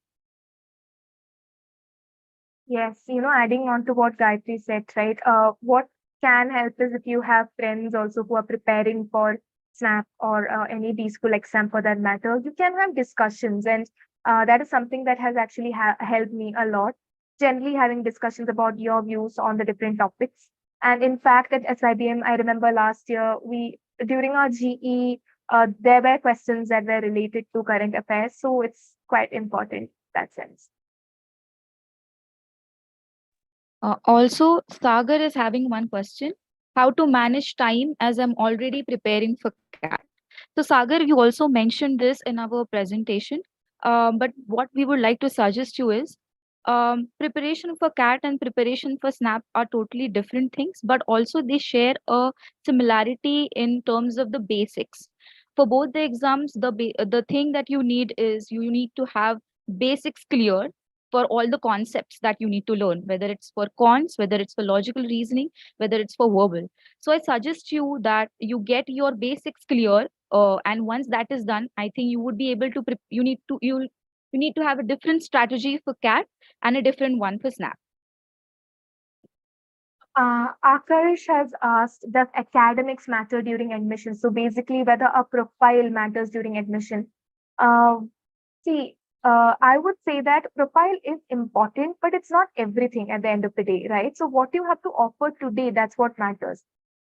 Yes, adding on to what Gayatri said, right? What can help is if you have friends also who are preparing for SNAP or any B school exam for that matter, you can have discussions, and that is something that has actually helped me a lot. Generally, having discussions about your views on the different topics. And in fact, at SIBM, I remember last year we during our GE, there were questions that were related to current affairs, so it's quite important in that sense. Also, Sagar is having one question: how to manage time as I'm already preparing for CAT. So, Sagar, you also mentioned this in our presentation, but what we would like to suggest you is preparation for CAT and preparation for SNAP are totally different things, but also they share a similarity in terms of the basics. For both the exams, the thing that you need is you need to have basics clear for all the concepts that you need to learn, whether it's for cons, whether it's for logical reasoning, whether it's for verbal. So I suggest you that you get your basics clear, and once that is done, I think you would be able to. You need to have a different strategy for CAT and a different one for SNAP. Akarish has asked, does academics matter during admission? So basically, whether a profile matters during admission. See, I would say that profile is important, but it's not everything at the end of the day, right? So what you have to offer today, that's what matters.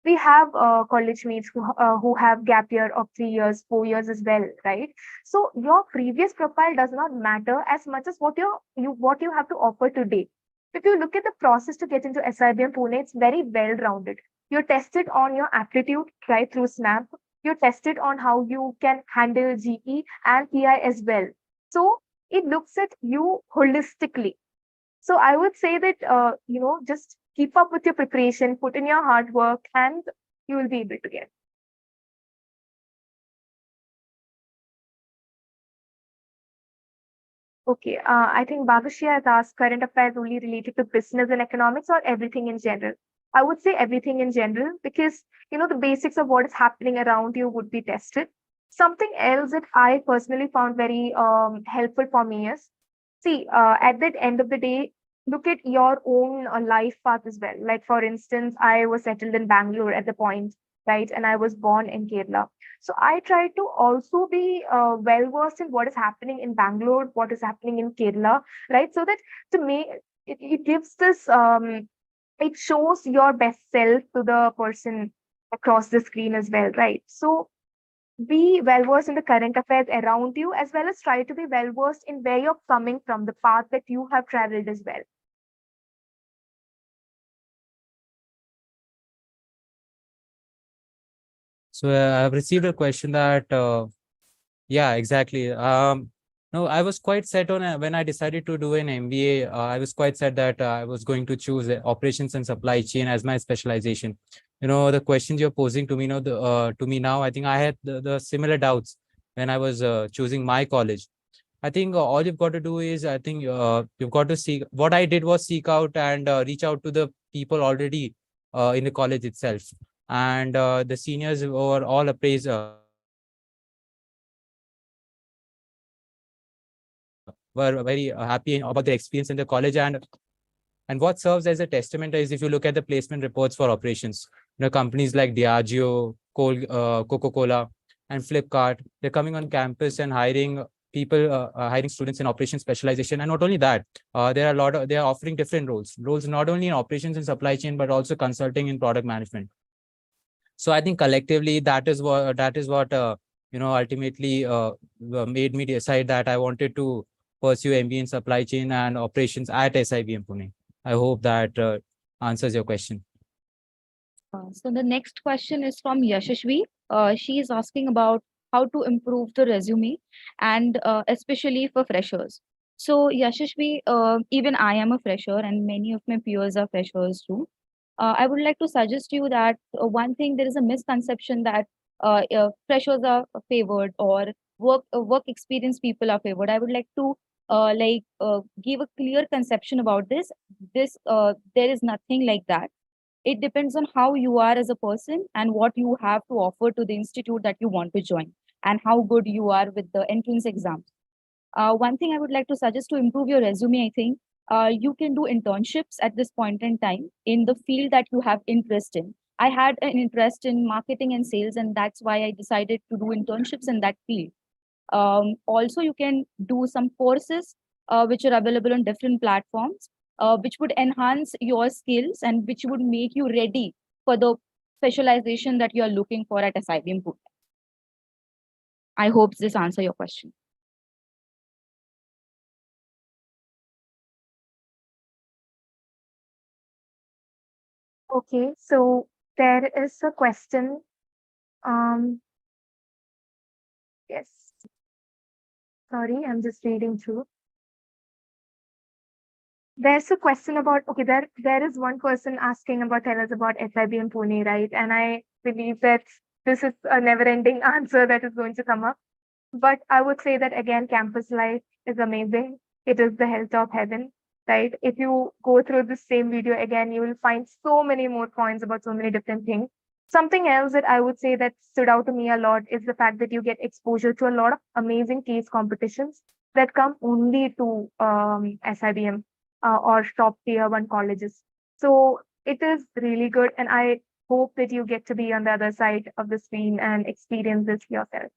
We have college mates who have gap year of 3 years, 4 years as well, right? So your previous profile does not matter as much as what you have to offer today. If you look at the process to get into SIBM Pune, it's very well rounded. You're tested on your aptitude, right, through SNAP. You're tested on how you can handle GE and PI as well. So it looks at you holistically. So I would say that, just keep up with your preparation, put in your hard work, and you will be able to get. Okay, I think Bhavashya has asked current affairs only related to business and economics or everything in general. I would say everything in general because, the basics of what is happening around you would be tested. Something else that I personally found very helpful for me is, see, at the end of the day, look at your own life path as well. Like, for instance, I was settled in Bangalore at the point, right? And I was born in Kerala. So I try to also be well versed in what is happening in Bangalore, what is happening in Kerala, right? So that to me, it gives this, it shows your best self to the person across the screen as well, right? So be well versed in the current affairs around you, as well as try to be well versed in where you're coming from, the path that you have traveled as well. So I've received a question that, yeah, exactly. No, I was quite set on when I decided to do an MBA. I was quite set that I was going to choose operations and supply chain as my specialization. The questions you're posing to me, to me now, I think I had the similar doubts when I was choosing my college. I think all you've got to do is, I think you've got to seek. What I did was seek out and reach out to the people already in the college itself, and the seniors were all appraised. Were very happy about their experience in the college, and what serves as a testament is if you look at the placement reports for operations, companies like Diageo, Coca-Cola, and Flipkart, they're coming on campus and hiring people, hiring students in operations specialization. And not only that, there are they are offering different roles not only in operations and supply chain, but also consulting in product management. So I think collectively that is what ultimately made me decide that I wanted to pursue MBA in supply chain and operations at SIBM Pune. I hope that answers your question. So the next question is from Yashashvi. She is asking about how to improve the resume and especially for freshers. So Yashashvi, even I am a fresher and many of my peers are freshers too. I would like to suggest you that one thing, there is a misconception that freshers are favored or work experience people are favored. I would like to give a clear conception about this. There is nothing like that. It depends on how you are as a person and what you have to offer to the institute that you want to join and how good you are with the entrance exams. One thing I would like to suggest to improve your resume, I think you can do internships at this point in time in the field that you have interest in. I had an interest in marketing and sales, and that's why I decided to do internships in that field. Also, you can do some courses which are available on different platforms, which would enhance your skills and which would make you ready for the specialization that you are looking for at SIBM Pune. I hope this answers your question. Okay, so there is a question. Yes. Sorry, I'm just reading through. There's a question about, okay, there is one person asking about, tell us about SIBM Pune, right? And I believe that this is a never-ending answer that is going to come up. But I would say that again, campus life is amazing. It is the hilltop heaven, right? If you go through the same video again, you will find so many more points about so many different things. Something else that I would say that stood out to me a lot is the fact that you get exposure to a lot of amazing case competitions that come only to SIBM or top tier one colleges. So it is really good. And I hope that you get to be on the other side of the screen and experience this yourself.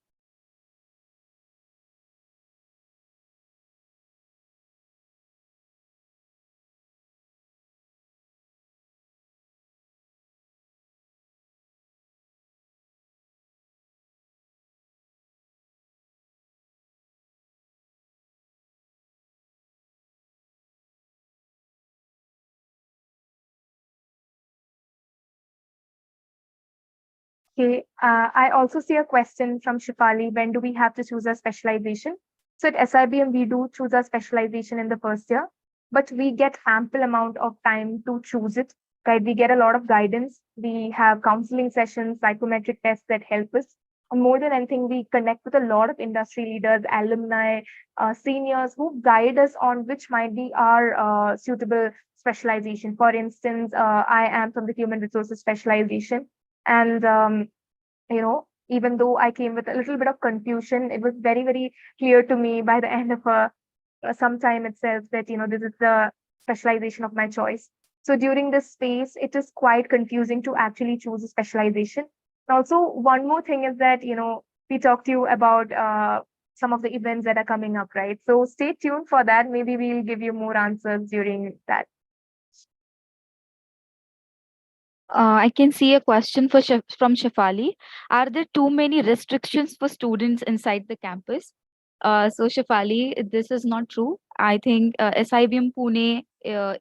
Okay, I also see a question from Shifali. When do we have to choose a specialization? So at SIBM, we do choose a specialization in the first year, but we get ample amount of time to choose it, right? We get a lot of guidance. We have counseling sessions, psychometric tests that help us. And more than anything, we connect with a lot of industry leaders, alumni, seniors who guide us on which might be our suitable specialization. For instance, I am from the human resources specialization. And, even though I came with a little bit of confusion, it was very, very clear to me by the end of some time itself that, this is the specialization of my choice. So during this phase, it is quite confusing to actually choose a specialization. And also, one more thing is that, we talked to you about some of the events that are coming up, right? So stay tuned for that. Maybe we'll give you more answers during that. I can see a question from Shafali. Are there too many restrictions for students inside the campus? So Shafali, this is not true. I think SIBM Pune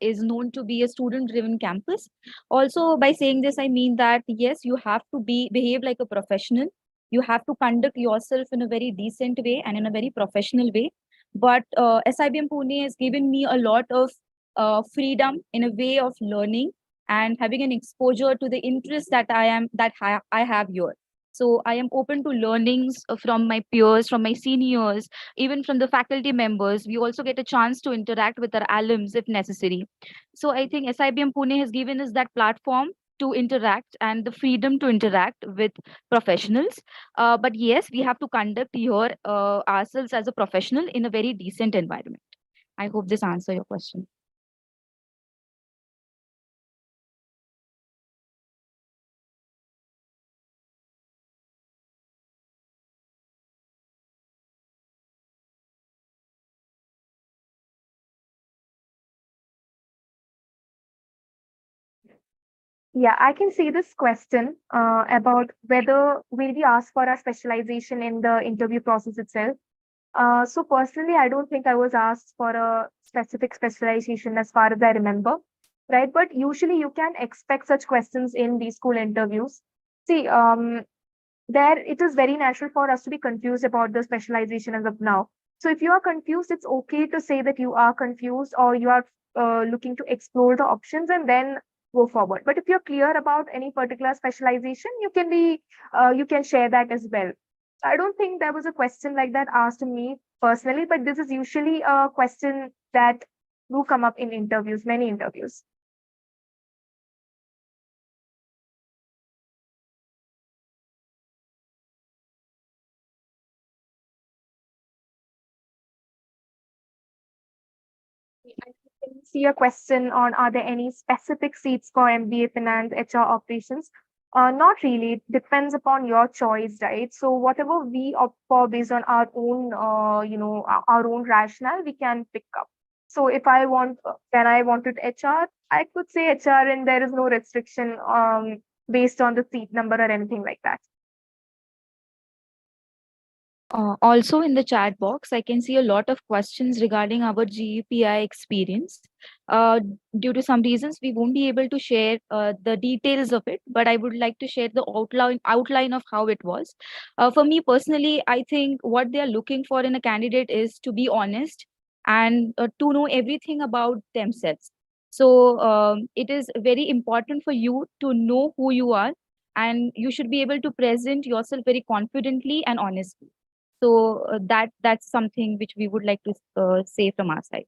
is known to be a student-driven campus. Also, by saying this, I mean that yes, you have to behave like a professional. You have to conduct yourself in a very decent way and in a very professional way. But SIBM Pune has given me a lot of freedom in a way of learning and having an exposure to the interest that I have here. So I am open to learnings from my peers, from my seniors, even from the faculty members. We also get a chance to interact with our alums if necessary. So I think SIBM Pune has given us that platform to interact and the freedom to interact with professionals. But yes, we have to conduct here ourselves as a professional in a very decent environment. I hope this answers your question. Yeah, I can see this question about whether will we ask for a specialization in the interview process itself. So personally, I don't think I was asked for a specific specialization as far as I remember. right? But usually you can expect such questions in these school interviews. See, there it is very natural for us to be confused about the specialization as of now. So if you are confused, it's okay to say that you are confused or you are looking to explore the options and then go forward. But if you're clear about any particular specialization, you can share that as well. I don't think there was a question like that asked to me personally, but this is usually a question that do come up in interviews, many interviews. I can see a question on, are there any specific seats for MBA Finance, HR operations? Not really. It depends upon your choice, right? So whatever we opt for based on our own, our own rationale, we can pick up. So if I want, when I wanted HR, I could say HR, and there is no restriction based on the seat number or anything like that. Also in the chat box, I can see a lot of questions regarding our GEPI experience. Due to some reasons, we won't be able to share the details of it, but I would like to share the outline of how it was. For me personally, I think what they are looking for in a candidate is to be honest and to know everything about themselves. So it is very important for you to know who you are, and you should be able to present yourself very confidently and honestly. So that's something which we would like to say from our side.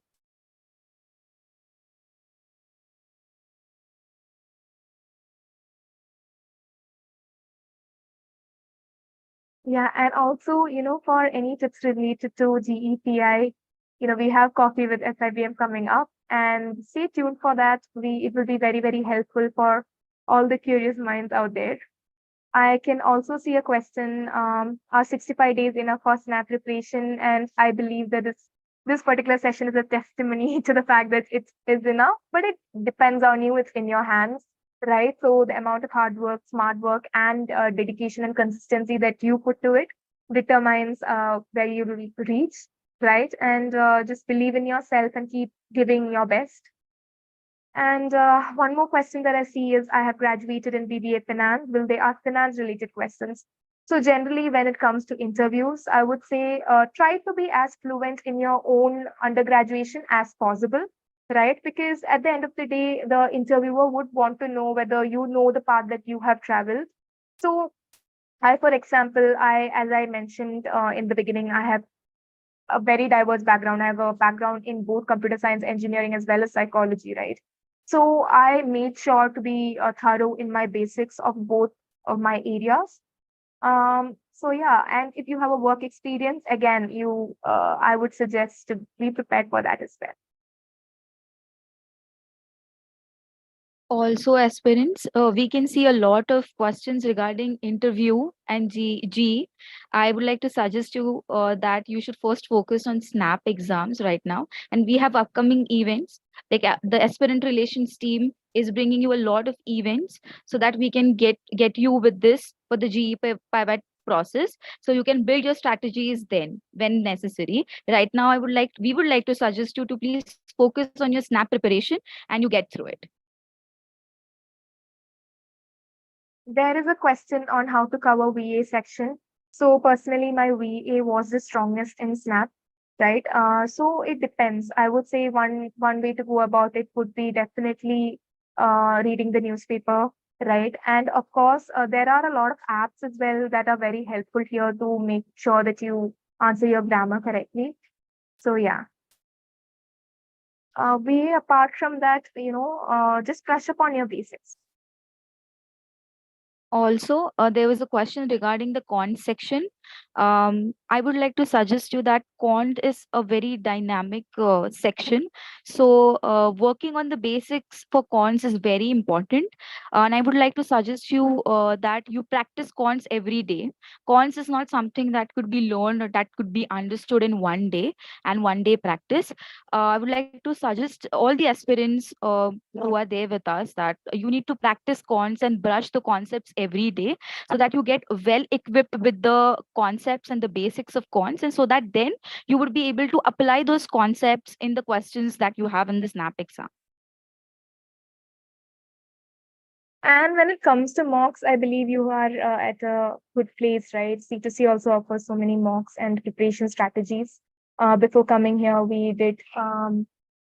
Yeah, and also, for any tips related to GEPI, we have coffee with SIBM coming up, and stay tuned for that. It will be very, very helpful for all the curious minds out there. I can also see a question, are 65 days enough for SNAP preparation? And I believe that this particular session is a testimony to the fact that it is enough, but it depends on you. It's in your hands, right? So the amount of hard work, smart work, and dedication and consistency that you put to it determines where you will reach, right? And just believe in yourself and keep giving your best. And one more question that I see is, I have graduated in BBA Finance. Will they ask finance related questions? So generally, when it comes to interviews, I would say try to be as fluent in your own undergraduation as possible, right? Because at the end of the day, the interviewer would want to know whether you know the path that you have traveled. So for example, as I mentioned in the beginning, I have a very diverse background. I have a background in both computer science, engineering, as well as psychology, right? So I made sure to be thorough in my basics of both of my areas. So yeah, and if you have a work experience, again, I would suggest to be prepared for that as well. Also, aspirants, we can see a lot of questions regarding interview and G. I would like to suggest you that you should first focus on SNAP exams right now. And we have upcoming events. Like the aspirant relations team is bringing you a lot of events so that we can get you with this for the GE pivot process. So you can build your strategies then when necessary. Right now, we would like to suggest you to please focus on your SNAP preparation and you get through it. There is a question on how to cover VA section. So personally, my VA was the strongest in SNAP, right? So it depends. I would say one way to go about it would be definitely reading the newspaper, right? And of course, there are a lot of apps as well that are very helpful here to make sure that you answer your grammar correctly. So yeah. VA, apart from that, just brush up on your basics. Also, there was a question regarding the quant section. I would like to suggest you that quant is a very dynamic section. So working on the basics for quants is very important. And I would like to suggest you that you practice quants every day. Quants is not something that could be learned or that could be understood in one day and one day practice. I would like to suggest all the aspirants who are there with us that you need to practice quants and brush the concepts every day so that you get well equipped with the concepts and the basics of quants, and so that then you would be able to apply those concepts in the questions that you have in the SNAP exam. And when it comes to mocks, I believe you are at a good place, right? C2C also offers so many mocks and preparation strategies. Before coming here, we did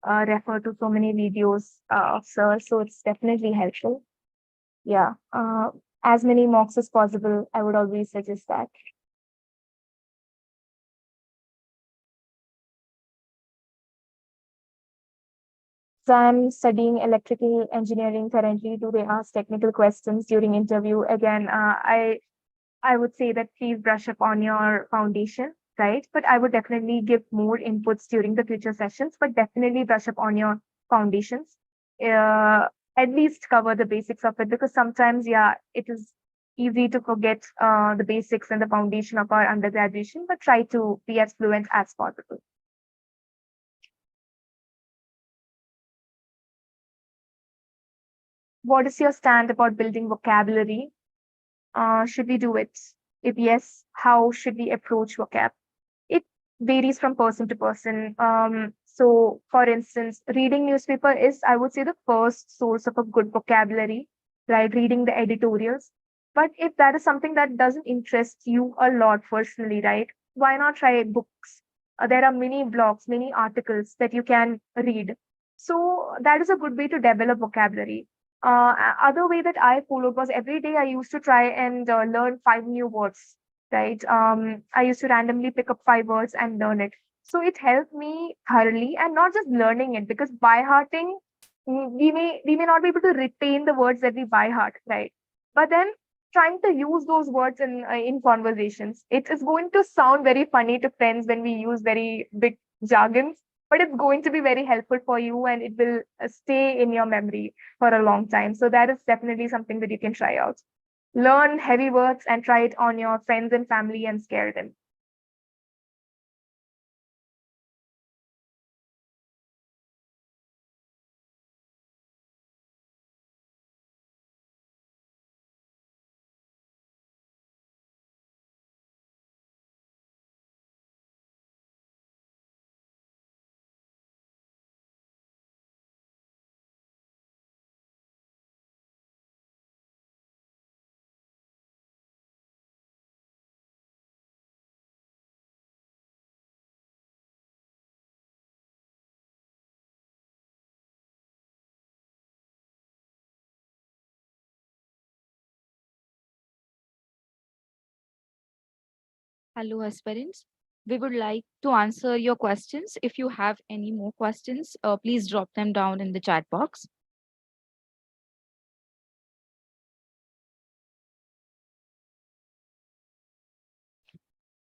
refer to so many videos of sir, so it's definitely helpful. Yeah, as many mocks as possible, I would always suggest that. So I'm studying electrical engineering currently. Do they ask technical questions during interview? Again, I would say that please brush up on your foundation, right? But I would definitely give more inputs during the future sessions, but definitely brush up on your foundations. At least cover the basics of it, because sometimes, yeah, it is easy to forget the basics and the foundation of our undergraduation, but try to be as fluent as possible. What is your stand about building vocabulary? Should we do it? If yes, how should we approach vocab? It varies from person to person. So, for instance, reading newspaper is, I would say, the first source of a good vocabulary, right? Reading the editorials. But if that is something that doesn't interest you a lot personally, right? Why not try books? There are many blogs, many articles that you can read. So that is a good way to develop vocabulary. Other way that I followed was every day I used to try and learn 5 new words, right? I used to randomly pick up 5 words and learn it. So it helped me thoroughly, and not just learning it, because by hearting, we may not be able to retain the words that we by heart, right? But then trying to use those words in conversations, it is going to sound very funny to friends when we use very big jargons, but it's going to be very helpful for you, and it will stay in your memory for a long time. So that is definitely something that you can try out. Learn heavy words and try it on your friends and family and scare them. Hello, aspirants. We would like to answer your questions. If you have any more questions, please drop them down in the chat box.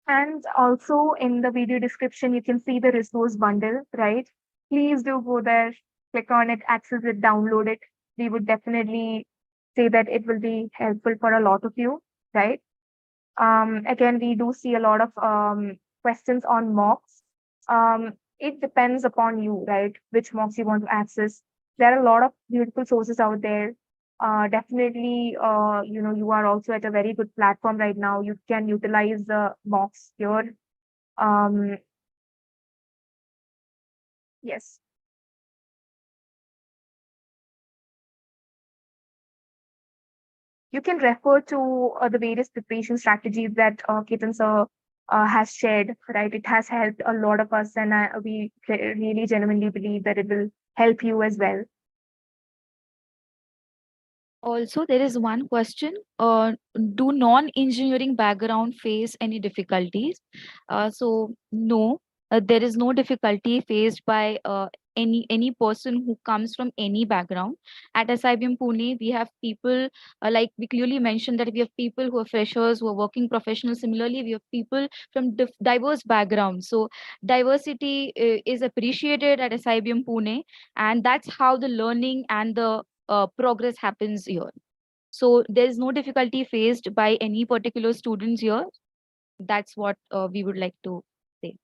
And also in the video description, you can see the resource bundle, right? Please do go there, click on it, access it, download it. We would definitely say that it will be helpful for a lot of you, right? Again, we do see a lot of questions on mocks. It depends upon you, right? Which mocks you want to access. There are a lot of beautiful sources out there. Definitely, you are also at a very good platform right now. You can utilize the mocks here. Um, yes. You can refer to the various preparation strategies that Ketan sir has shared, right? It has helped a lot of us, and we really genuinely believe that it will help you as well. Also, there is one question. Do non-engineering background face any difficulties? So no, there is no difficulty faced by any person who comes from any background. At SIBM Pune, we have people, like we clearly mentioned, that we have people who are freshers, who are working professionals. Similarly, we have people from diverse backgrounds. So diversity is appreciated at SIBM Pune, and that's how the learning and the progress happens here. So there is no difficulty faced by any particular students here. That's what we would like to say.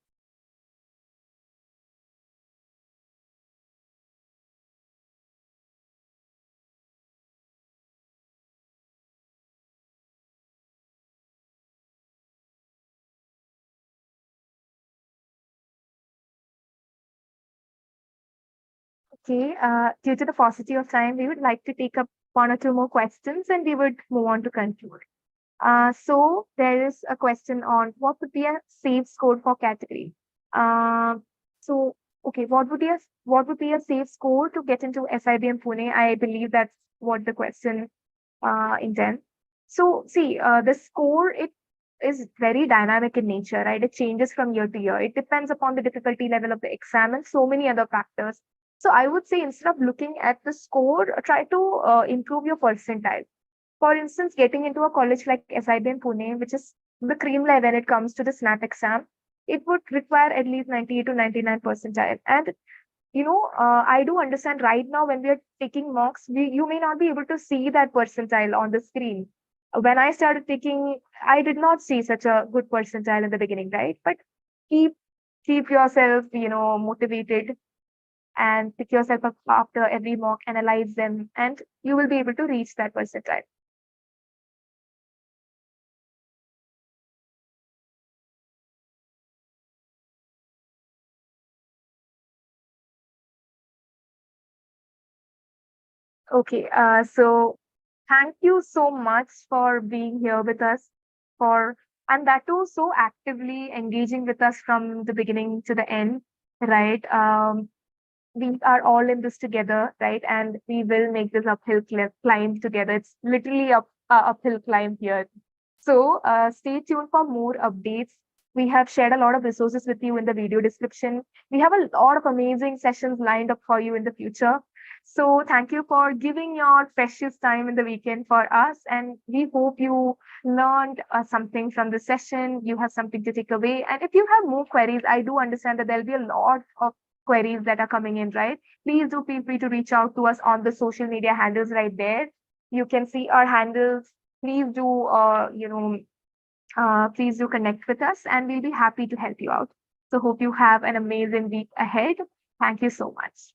Okay, due to the paucity of time, we would like to take up one or two more questions and we would move on to conclude. So there is a question on what would be a safe score for category. So okay, what would be a safe score to get into SIBM Pune? I believe that's what the question intends. So see, the score it is very dynamic in nature, right? It changes from year to year. It depends upon the difficulty level of the exam and so many other factors. So I would say instead of looking at the score, try to improve your percentile. For instance, getting into a college like SIBM Pune, which is the cream layer when it comes to the SNAP exam, it would require at least 98 to 99 percentile. And I do understand right now when we are taking mocks, you may not be able to see that percentile on the screen. When I started taking, I did not see such a good percentile in the beginning, right? But keep keep yourself, motivated and pick yourself up after every mock, analyze them, and you will be able to reach that percentile. Okay, so thank you so much for being here with us for and that too so actively engaging with us from the beginning to the end, right? We are all in this together, right? And we will make this uphill climb together. It's literally uphill climb here. So stay tuned for more updates. We have shared a lot of resources with you in the video description. We have a lot of amazing sessions lined up for you in the future. So thank you for giving your precious time in the weekend for us. And we hope you learned something from the session. You have something to take away. And if you have more queries, I do understand that there'll be a lot of queries that are coming in, right? Please do feel free to reach out to us on the social media handles right there. You can see our handles. Please do, please do connect with us and we'll be happy to help you out. So hope you have an amazing week ahead. Thank you so much.